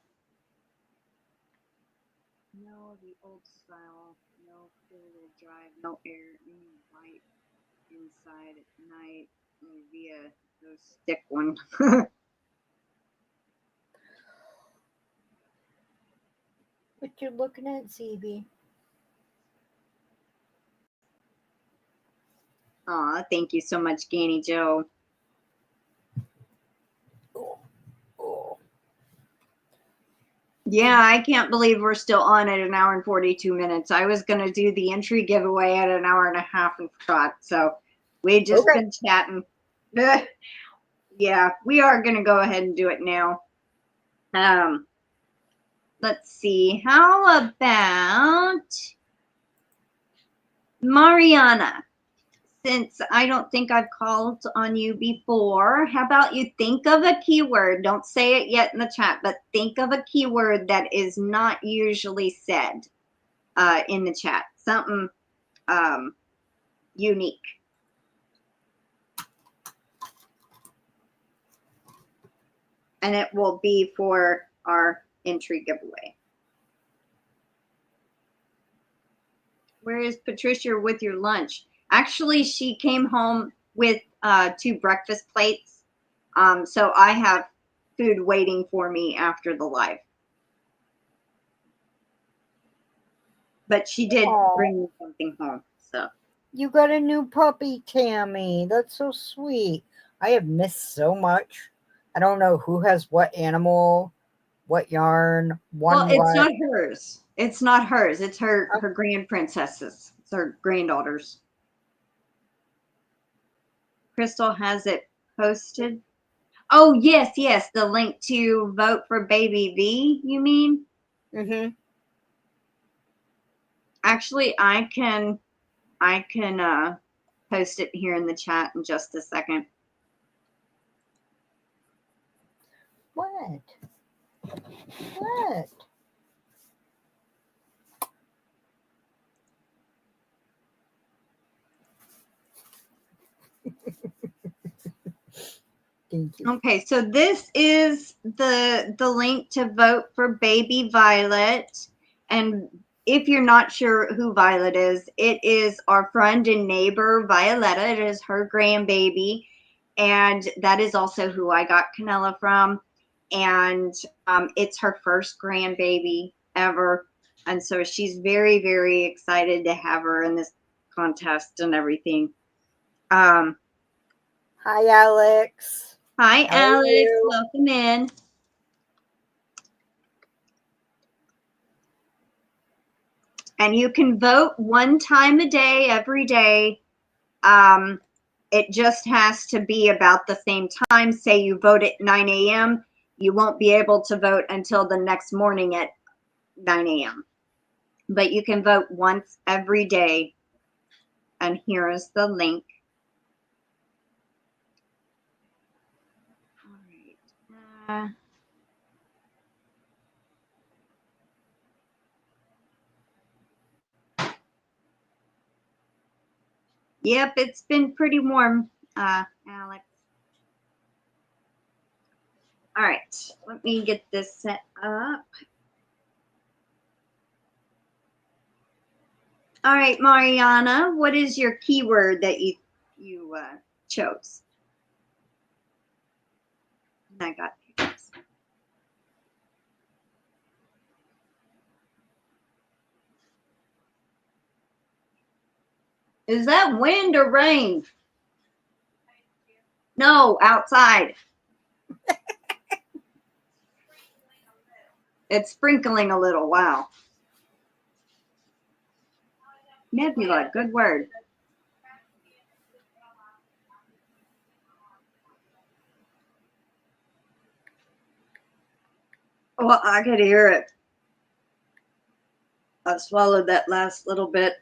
No, the old style. No four-wheel drive. No air. Light inside at night. Via the stick one. What you looking at, ZB? Aw, thank you so much, GanniJo. Yeah, I can't believe we're still on at 1 hour and 42 minutes. I was going to do the entry giveaway at 1 hour and a half and forgot. So we've just been chatting. Yeah, we are going to go ahead and do it now. Let's see. How about Mariana? Since I don't think I've called on you before, how about you think of a keyword? Don't say it yet in the chat, but think of a keyword that is not usually said in the chat. Something unique. And it will be for our entry giveaway. Where is Patricia with your lunch? Actually, she came home with 2 breakfast plates. So I have food waiting for me after the live. But she did bring me something home. So you got a new puppy, Tammy. That's so sweet. I have missed so much. I don't know who has what animal, what yarn. Well, it's not hers. It's not hers. It's her grand princesses. It's her granddaughters. Crystal has it posted. Oh, yes, yes. The link to vote for Baby V, you mean? Mm-hmm. Actually, I can post it here in the chat in just a second. What? What? Thank you. Okay, so this is the link to vote for Baby Violet. And if you're not sure who Violet is, it is our friend and neighbor, Violetta. It is her grandbaby. And that is also who I got Canella from. And it's her first grandbaby ever. And so she's very, very excited to have her in this contest and everything. Hi, Alex. Hi, Alex. Welcome in. And you can vote 1 time a day, every day. It just has to be about the same time. Say you vote at 9 a.m., you won't be able to vote until the next morning at 9 a.m. But you can vote once every day. And here is the link. All right. Yep, it's been pretty warm, Alex. All right, let me get this set up. All right, Mariana, what is your keyword that you chose? I got pictures. Is that wind or rain? No, outside. It's sprinkling a little. Wow. Nebula, good word. Well, I could hear it. I swallowed that last little bit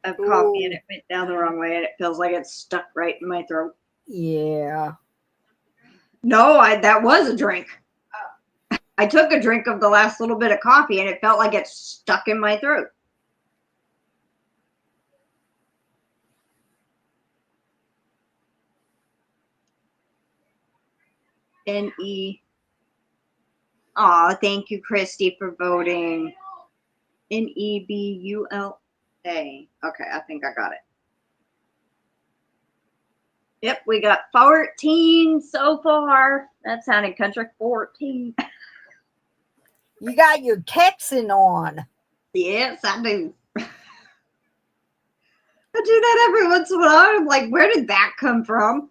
of coffee and it went down the wrong way and it feels like it's stuck right in my throat. Yeah. No, that was a drink. I took a drink of the last little bit of coffee and it felt like it's stuck in my throat. N-E. Aw, thank you, Christy, for voting. N-E-B-U-L-A. Okay, I think I got it. Yep, we got 14 so far. That sounded country. 14. You got your Texan on. Yes, I do. I do that every once in a while. I'm like, where did that come from?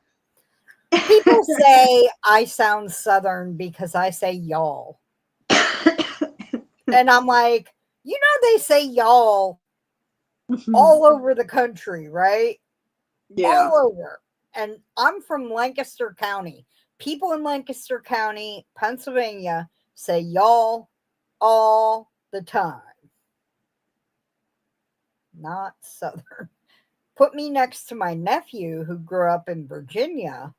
People say I sound Southern because I say y'all. And I'm like, you know, they say y'all all over the country, right? Yeah. All over. And I'm from Lancaster County. People in Lancaster County, Pennsylvania, say y'all all the time. Not Southern. Put me next to my nephew who grew up in Virginia,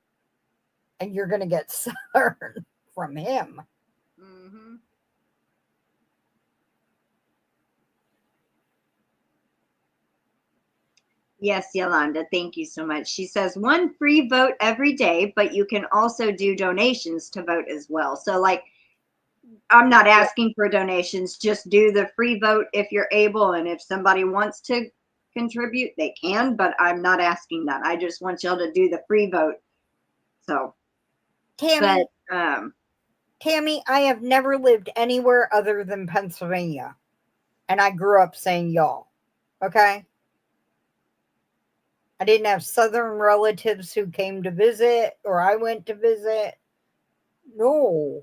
and you're going to get Southern from him. Mm-hmm. Yes, Yolanda, thank you so much. She says 1 free vote every day, but you can also do donations to vote as well. So like, I'm not asking for donations, just do the free vote if you're able. And if somebody wants to contribute, they can, but I'm not asking that. I just want y'all to do the free vote. So, Tammy, but, Tammy, I have never lived anywhere other than Pennsylvania. And I grew up saying y'all. Okay? I didn't have Southern relatives who came to visit or I went to visit. No.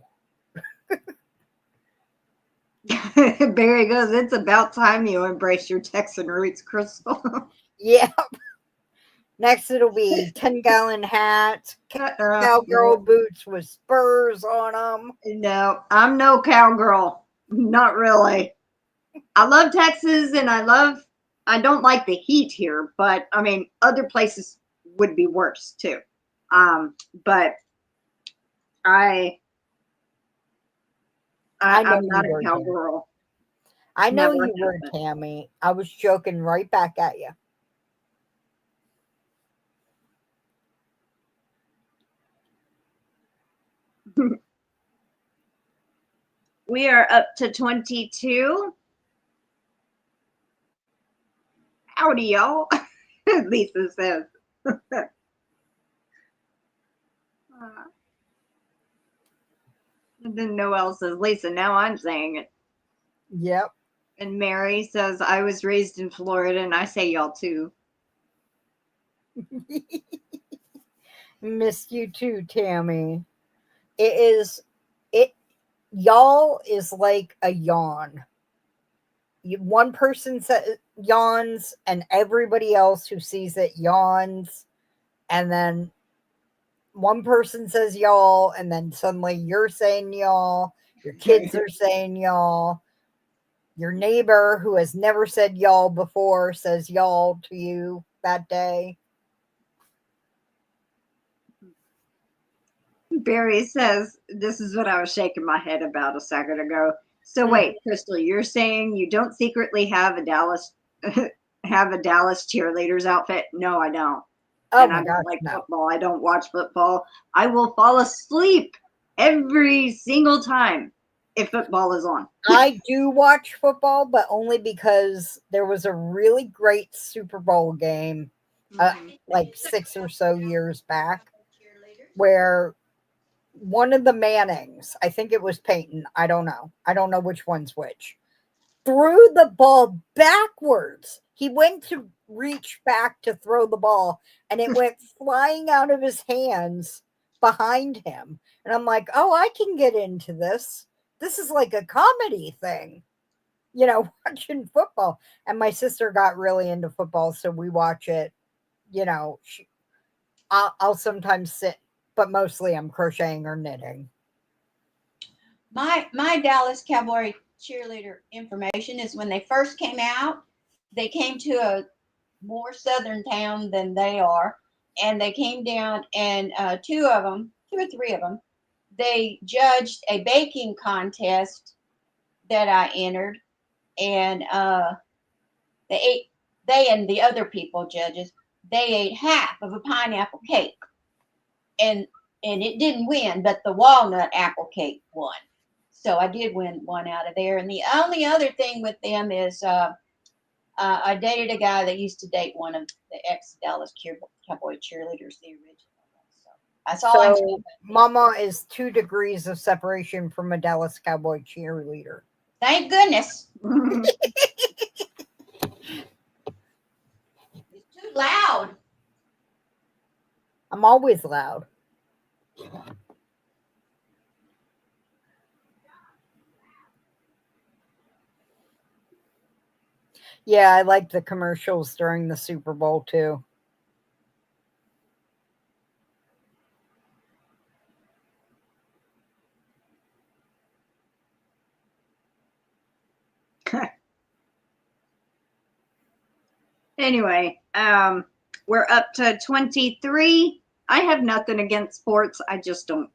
Barry goes, it's about time you embrace your Texan roots, Crystal. Yep. Next it'll be 10-gallon hats, cowgirl boots with spurs on them. No, I'm no cowgirl. Not really. I love Texas and I don't like the heat here, but I mean, other places would be worse too. But I'm not a cowgirl. I know you were, Tammy. I was joking right back at you. We are up to 22. Howdy, y'all. Lisa says. And then Noelle says, Lisa, now I'm saying it. Yep. And Mary says, I was raised in Florida and I say y'all too. Missed you too, Tammy. Y'all is like a yawn. One person says yawns and everybody else who sees it yawns. and then one person says y'all, and then suddenly you're saying y'all, your kids are saying y'all, your neighbor who has never said y'all before says y'all to you that day. Barry says, this is what I was shaking my head about a second ago. So wait, Crystal, you're saying you don't secretly have a Dallas cheerleaders outfit? No, I don't. Oh, and my I don't gosh, like no. football. I don't watch football. I will fall asleep every single time if football is on. I do watch football, but only because there was a really great Super Bowl game like 6 or so years back where one of the Mannings, I think it was Peyton, I don't know which one's which, threw the ball backwards. He went to reach back to throw the ball, and it went flying out of his hands behind him. And I'm like, oh, I can get into this. This is like a comedy thing, watching football. And my sister got really into football, so we watch it. I'll sometimes sit, but mostly I'm crocheting or knitting. My Dallas Cowboy cheerleader information is when they first came out, they came to a more southern town than they are, and they came down, and two or three of them, they judged a baking contest that I entered, and they and the other people judges, they ate half of a pineapple cake, and it didn't win, but the walnut apple cake won. So I did win one out of there. And the only other thing with them is I dated a guy that used to date one of the ex-Dallas Cowboy cheerleaders, the original one. So that's all I'm saying. Mama is 2 degrees of separation from a Dallas Cowboy cheerleader. Thank goodness. It's too loud. I'm always loud. Yeah, I like the commercials during the Super Bowl too. Anyway, we're up to 23. I have nothing against sports. I just don't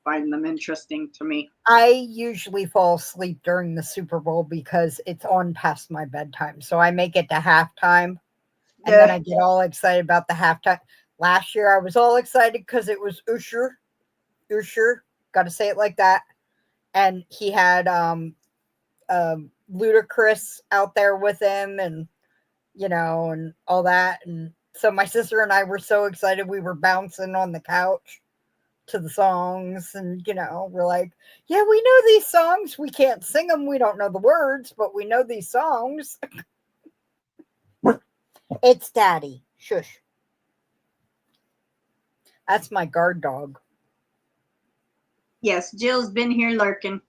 find them interesting to me. I usually fall asleep during the Super Bowl because it's on past my bedtime. So I make it to halftime, and then I get all excited about the halftime. Last year I was all excited because it was Usher, got to say it like that. And he had Ludacris out there with him, and and all that. And so my sister and I were so excited, we were bouncing on the couch to the songs, and we're like, yeah, we know these songs, we can't sing them, we don't know the words, but we know these songs. It's Daddy. Shush. That's my guard dog. Yes, Jill's been here lurking.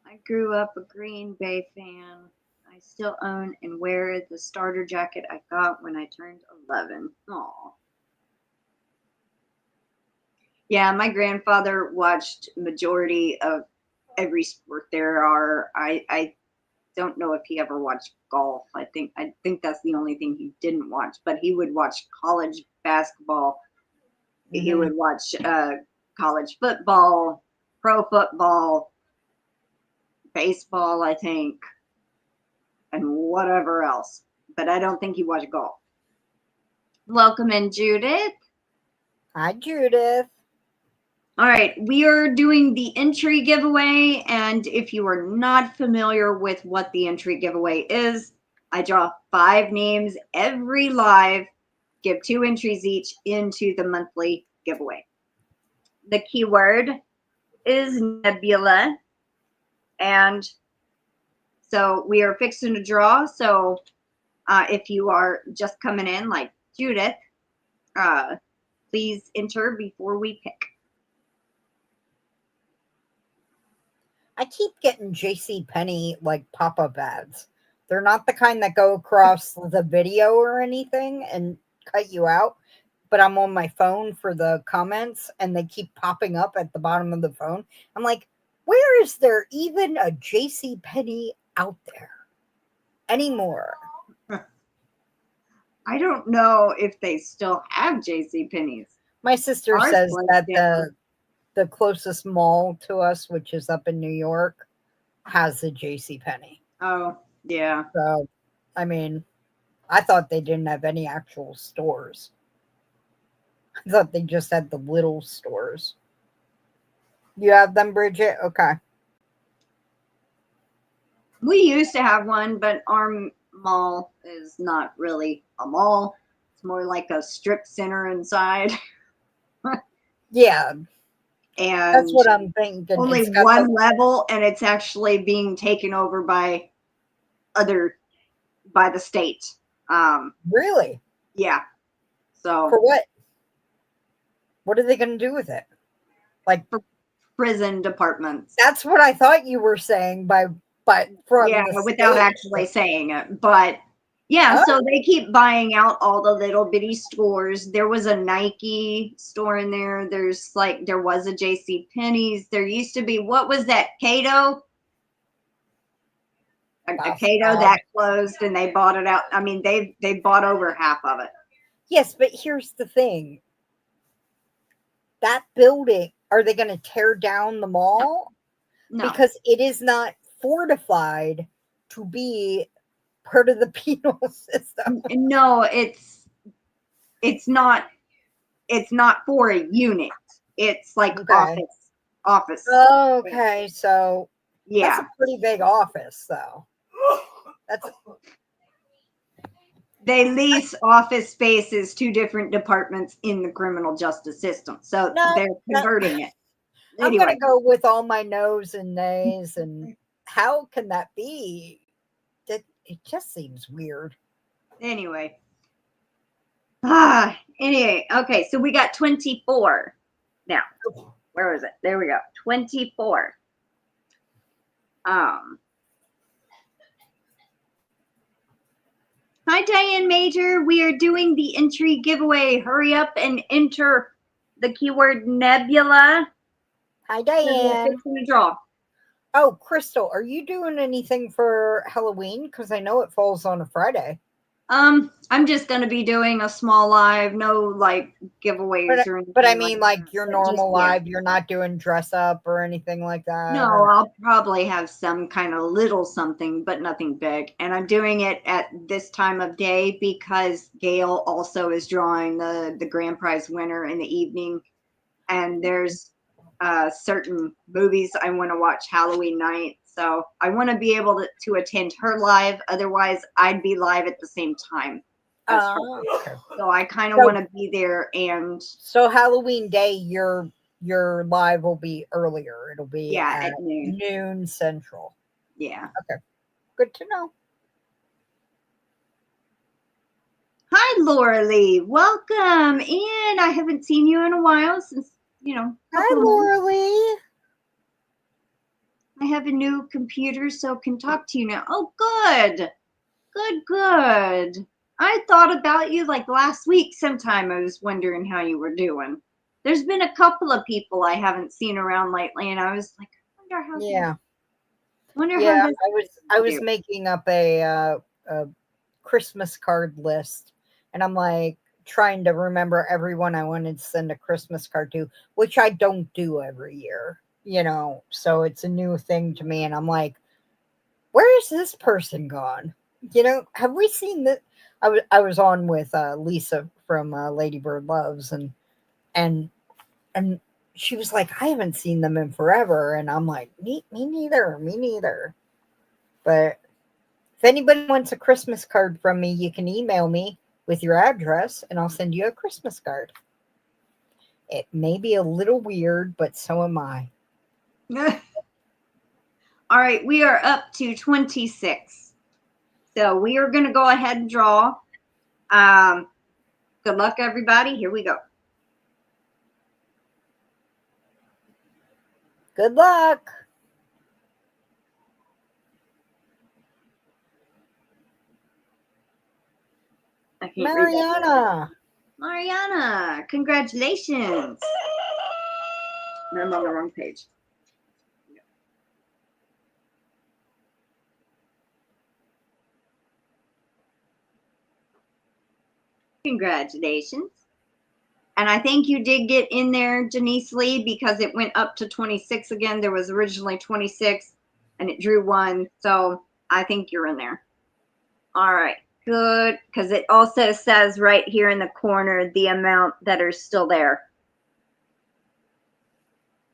I grew up a Green Bay fan. I still own and wear the starter jacket I got when I turned 11. Aw. Yeah, my grandfather watched majority of every sport there are. I don't know if he ever watched golf. I think that's the only thing he didn't watch. But he would watch college basketball. Mm-hmm. He would watch college football, pro football, baseball, I think, and whatever else. But I don't think he watched golf. Welcome in, Judith. Hi, Judith. All right, we are doing the entry giveaway, and if you are not familiar with what the entry giveaway is, I draw 5 names every live, give 2 entries each into the monthly giveaway. The keyword is nebula, and so we are fixing to draw. So if you are just coming in like Judith, please enter before we pick. I keep getting JCPenney like pop-up ads. They're not the kind that go across the video or anything, and cut you out, but I'm on my phone for the comments and they keep popping up at the bottom of the phone. I'm like, where is there even a JCPenney out there anymore? I don't know if they still have JCPenney's. My sister Ours says was that down. the closest mall to us, which is up in New York, has a JCPenney. Oh, yeah. So, I mean, I thought they didn't have any actual stores. I thought they just had the little stores. You have them, Bridget? Okay. We used to have one, but our mall is not really a mall. It's more like a strip center inside. Yeah, And that's what I'm thinking. only It's got one level, and it's actually being taken over by the state. Really? Yeah. So For what? What are they going to do with it? Like prison departments. That's what I thought you were saying from Yeah, the without state. actually saying it. But yeah, Oh. so they keep buying out all the little bitty stores. There was a Nike store in there. There was a JC Penney's. There used to be, what was that, Cato? A Cato that closed and they bought it out. I mean, they bought over half of it. Yes, but here's the thing. That building, are they going to tear down the mall? No. Because it is not fortified to be part of the penal system. No, it's not for a unit. It's like office. Oh, okay, so yeah, that's a pretty big office, though. They lease office spaces to different departments in the criminal justice system, so they're converting it. Anyway. I'm going to go with all my no's and nays, and how can that be? It just seems weird. Anyway. Anyway, okay, so we got 24 now. Where is it? There we go. 24. Hi, Diane Major. We are doing the entry giveaway. Hurry up and enter the keyword nebula. Hi, Diane. It's going to draw. Oh, Crystal, are you doing anything for Halloween? Because I know it falls on a Friday. I'm just going to be doing a small live, no like giveaways or anything. But I mean, like your normal live, you're not doing dress up or anything like that? No, I'll probably have some kind of little something, but nothing big. And I'm doing it at this time of day because Gail also is drawing the grand prize winner in the evening. And there's certain movies I want to watch Halloween night. So I want to be able to attend her live. Otherwise, I'd be live at the same time. Okay. So I kind of want to be there. And so Halloween day, your live will be earlier. It'll be at noon Central. Yeah. Okay. Good to know. Hi, Laura Lee. Welcome in. I haven't seen you in a while since, Hi, Laura Lee. I have a new computer, so can talk to you now. Oh, good. Good. I thought about you like last week sometime. I was wondering how you were doing. There's been a couple of people I haven't seen around lately, and I was like, I wonder how. I was making up a Christmas card list, and I'm like trying to remember everyone I wanted to send a Christmas card to, which I don't do every year. So it's a new thing to me, and I'm like, where is this person gone? Have we seen that? I was on with Lisa from Lady Bird Loves, and she was like, I haven't seen them in forever, and I'm like, me neither. But if anybody wants a Christmas card from me, you can email me with your address, and I'll send you a Christmas card. It may be a little weird, but so am I. All right, we are up to 26. So we are going to go ahead and draw. Good luck, everybody. Here we go. Good luck. I can't read that. Mariana. Mariana, congratulations. I'm on the wrong page. Congratulations. And I think you did get in there, DenyseLee, because it went up to 26 again. There was originally 26 and it drew 1. So I think you're in there. All right, good. Because it also says right here in the corner the amount that are still there.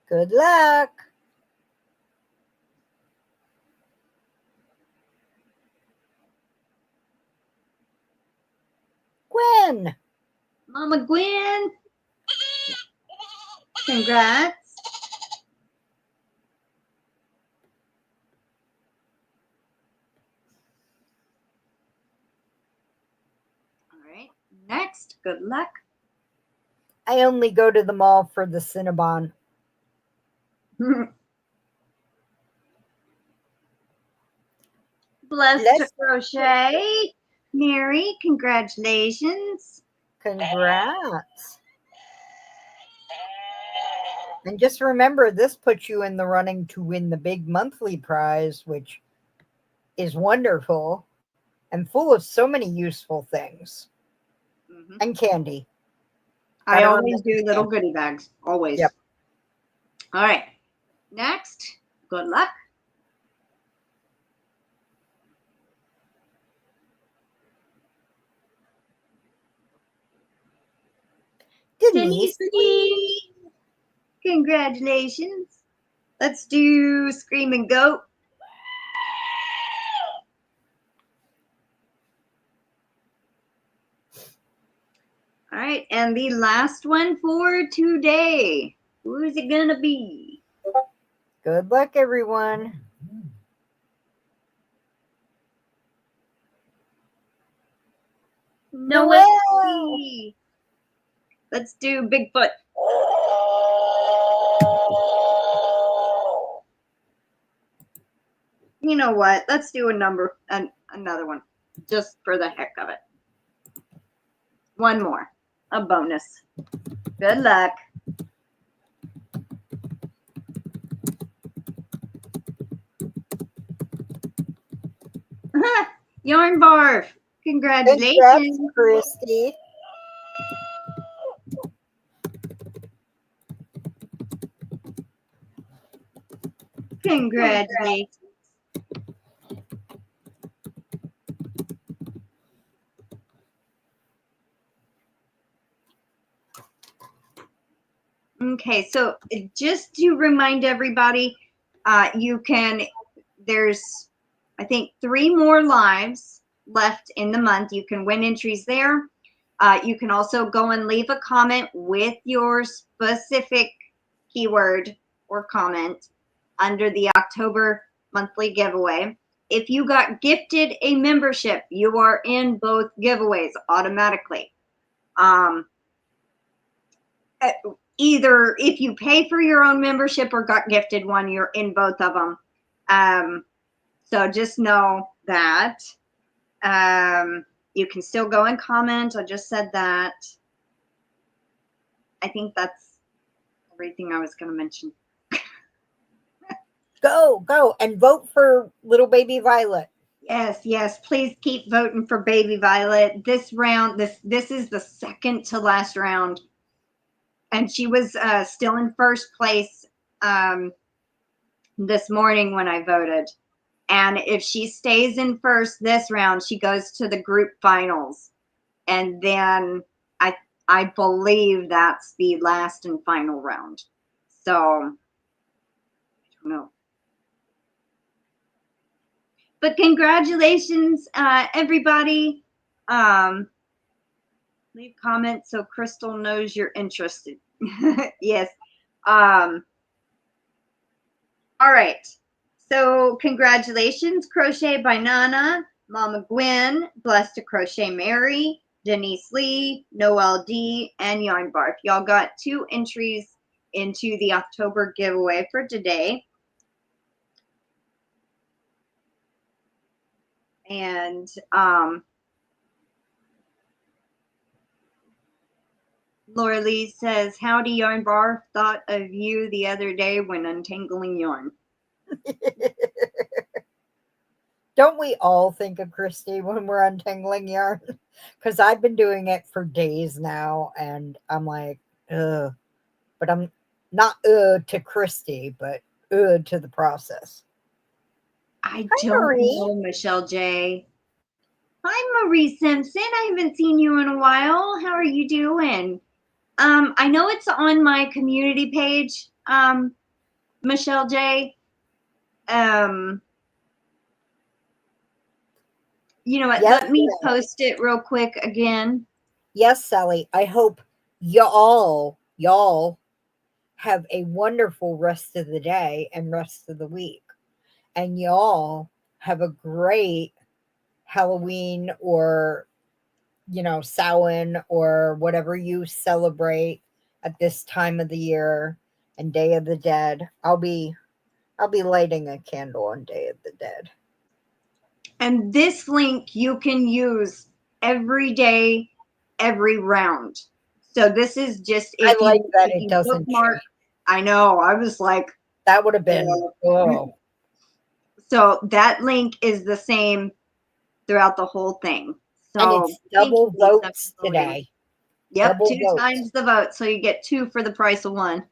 Good luck. Gwen. Mama Gwen. Congrats. All right, next, good luck. I only go to the mall for the Cinnabon. Blessed to crochet. Mary, congratulations. Congrats. And just remember, this puts you in the running to win the big monthly prize, which is wonderful and full of so many useful things. And candy. I always do little goodie bags. Always. Yep. All right. Next, good luck. DenyseLee. Congratulations. Let's do Scream and Goat. All right, and the last one for today. Who is it gonna be? Good luck, everyone. Noelle. Let's do Bigfoot. You know what? Let's do another one, just for the heck of it. One more, a bonus. Good luck. Yarn Barf. Congratulations. Congrats, Christy. Congratulations. Okay, so just to remind everybody, there's, I think, 3 more lives left in the month. You can win entries there. You can also go and leave a comment with your specific keyword or comment under the October monthly giveaway. If you got gifted a membership, you are in both giveaways automatically. Either if you pay for your own membership or got gifted one, you're in both of them. So just know that. You can still go and comment. I just said that. I think that's everything I was going to mention. Go, and vote for little baby Violet. Yes, please keep voting for baby Violet. This round, this is the second to last round. And she was still in first place this morning when I voted. And if she stays in first this round, she goes to the group finals. And then I believe that's the last and final round. So, I don't know. But congratulations, everybody. Leave comments so Crystal knows you're interested. Yes. All right. So congratulations, Crochet by Nana, Mama Gwen, Blessed to Crochet Mary, DenyseLee, Noelle D, and Yarn Barf. Y'all got 2 entries into the October giveaway for today. And Laura Lee says, howdy yarn bar, thought of you the other day when untangling yarn. Don't we all think of Christy when we're untangling yarn? Because I've been doing it for days now, and I'm like, ugh. But I'm not to Christy, but to the process. I Hi, don't Marie. know, MichelleJ. Hi, Marie Simpson. I haven't seen you in a while. How are you doing? I know it's on my community page, MichelleJ. You know what? Yes, Let me Sally. post it real quick again. Yes, Sally. I hope y'all have a wonderful rest of the day and rest of the week. And y'all have a great Halloween or, Samhain or whatever you celebrate at this time of the year and Day of the Dead. I'll be lighting a candle on Day of the Dead. And this link you can use every day, every round. So this is just I like that if it you doesn't bookmark. change. I know. I was like, That would have been So that link is the same throughout the whole thing. So and it's double votes today. Yep, Double 2 votes. times the vote. So you get 2 for the price of 1.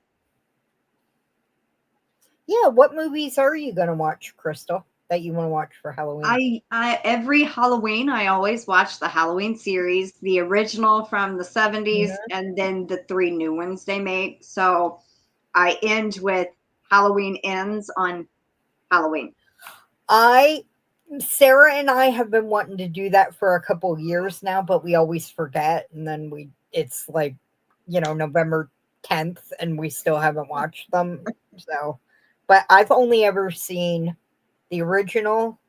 Yeah, what movies are you going to watch, Crystal, that you want to watch for Halloween? I every Halloween I always watch the Halloween series, the original from the 70s, and then the 3 new ones they make. So I end with Halloween Ends on Halloween. Sarah and I have been wanting to do that for a couple of years now, but we always forget, and then it's like, November 10th, and we still haven't watched them. So, but I've only ever seen the original,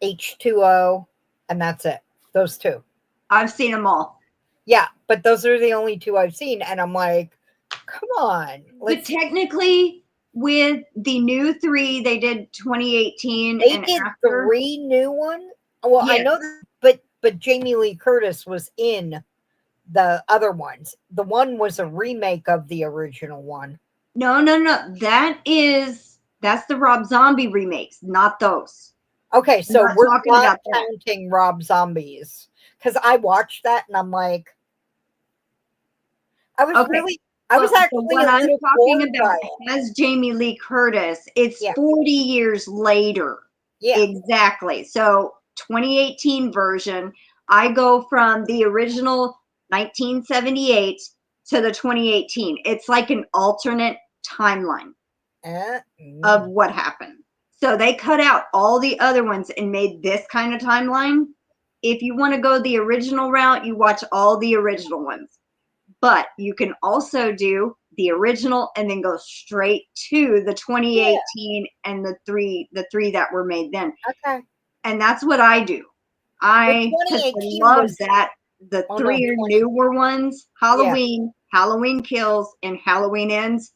H2O, and that's it. Those 2. I've seen them all. Yeah, but those are the only 2 I've seen, and I'm like, come on. But technically, with the new 3, they did 2018 They and did after. 3 new ones. Well, Yes. I know that, but Jamie Lee Curtis was in the other ones. The one was a remake of the original one. No. That's the Rob Zombie remakes, not those. Okay, so we're talking not about that. counting Rob Zombies, because I watched that and I'm like, I was actually what a I'm little talking bored about by it. as Jamie Lee Curtis. It's 40 years later. Yeah, exactly. So 2018 version. I go from the original 1978 to the 2018. It's like an alternate timeline of what happened. So they cut out all the other ones and made this kind of timeline. If you want to go the original route, you watch all the original ones. But you can also do the original and then go straight to the 2018 and the three that were made then. Okay. And that's what I do. I love that the 3 are newer ones, Halloween, Halloween Kills, and Halloween Ends.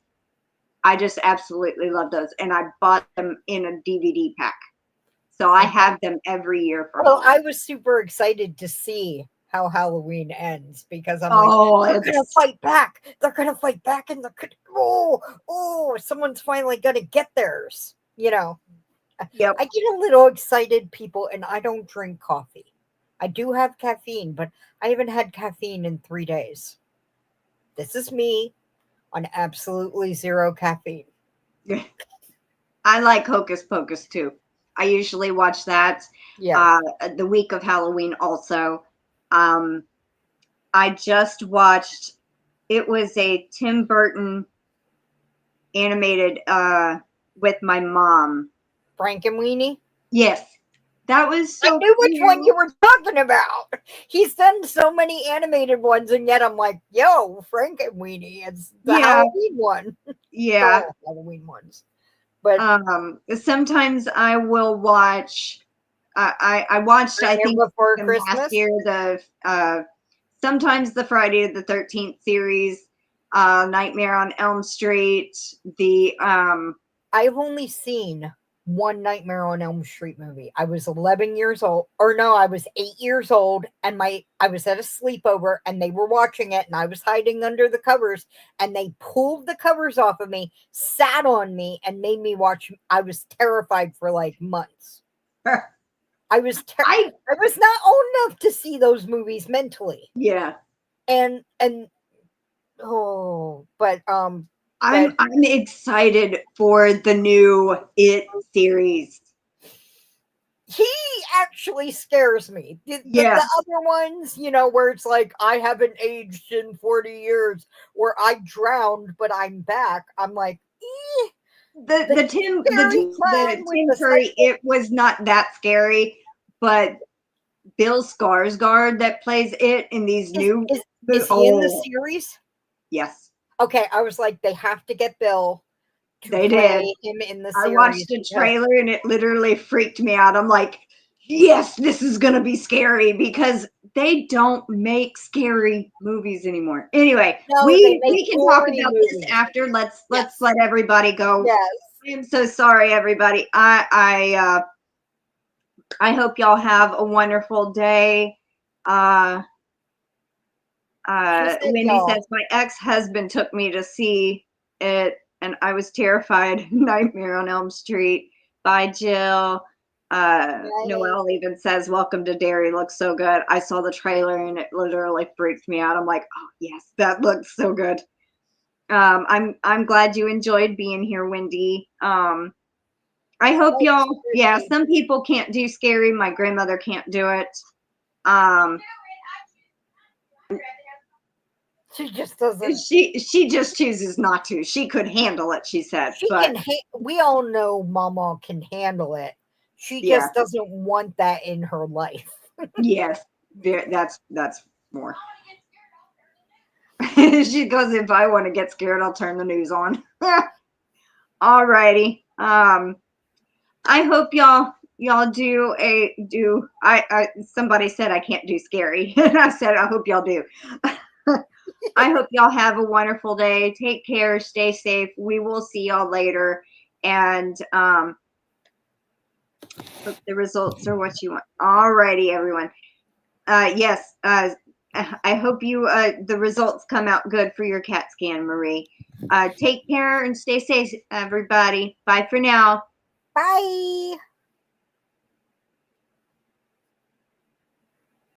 I just absolutely love those. And I bought them in a DVD pack. So I have them every year for Halloween. I was super excited to see how Halloween ends because I'm they're going to fight back. They're going to fight back and someone's finally going to get theirs. Yep. I get a little excited, people, and I don't drink coffee. I do have caffeine, but I haven't had caffeine in 3 days. This is me on absolutely 0 caffeine. I like Hocus Pocus too. I usually watch that the week of Halloween also. I just watched, it was a Tim Burton animated with my mom. Frankenweenie? Yes. That was so I knew which one you were talking about. He's done so many animated ones, and yet I'm like, yo, Frankenweenie. It's the Halloween one. Yeah. Halloween ones. But sometimes I will watch I watched I think before Christmas last year the sometimes the Friday the 13th series, Nightmare on Elm Street, the I've only seen one Nightmare on Elm Street movie. I was 11 years old, or no, I was 8 years old, and I was at a sleepover, and they were watching it, and I was hiding under the covers, and they pulled the covers off of me, sat on me, and made me watch. I was terrified for like months. I was I was not old enough to see those movies mentally. Yeah. And but I'm excited for the new It series. He actually scares me. The other ones, you know, where it's like I haven't aged in 40 years, or I drowned but I'm back. I'm like, the Tim Curry, it was not that scary, but Bill Skarsgård that plays it in these new is he in the series? Yes. Okay, I was like, they have to get Bill to play him in the series. I watched the trailer and it literally freaked me out. I'm like, yes, this is gonna be scary, because they don't make scary movies anymore. Anyway, we can talk about this after. Let's let everybody go. Yes. I'm so sorry, everybody. I hope y'all have a wonderful day. Wendy says, my ex-husband took me to see it and I was terrified. Nightmare on Elm Street. Bye, Jill. Noelle even says, welcome to Derry. Looks so good. I saw the trailer and it literally freaked me out. I'm like, oh yes, that looks so good. I'm glad you enjoyed being here, Wendy. I hope y'all, some people can't do scary. My grandmother can't do it. She just doesn't. She just chooses not to. She could handle it, she said. We all know Mama can handle it. She just doesn't want that in her life. Yes, that's more. She goes, if I want to get scared, I'll turn the news on. All righty. I hope y'all do. Somebody said I can't do scary, and I said I hope y'all do. I hope y'all have a wonderful day. Take care. Stay safe. We will see y'all later. And hope the results are what you want. All righty, everyone. Yes. I hope the results come out good for your CAT scan, Marie. Take care and stay safe, everybody. Bye for now. Bye.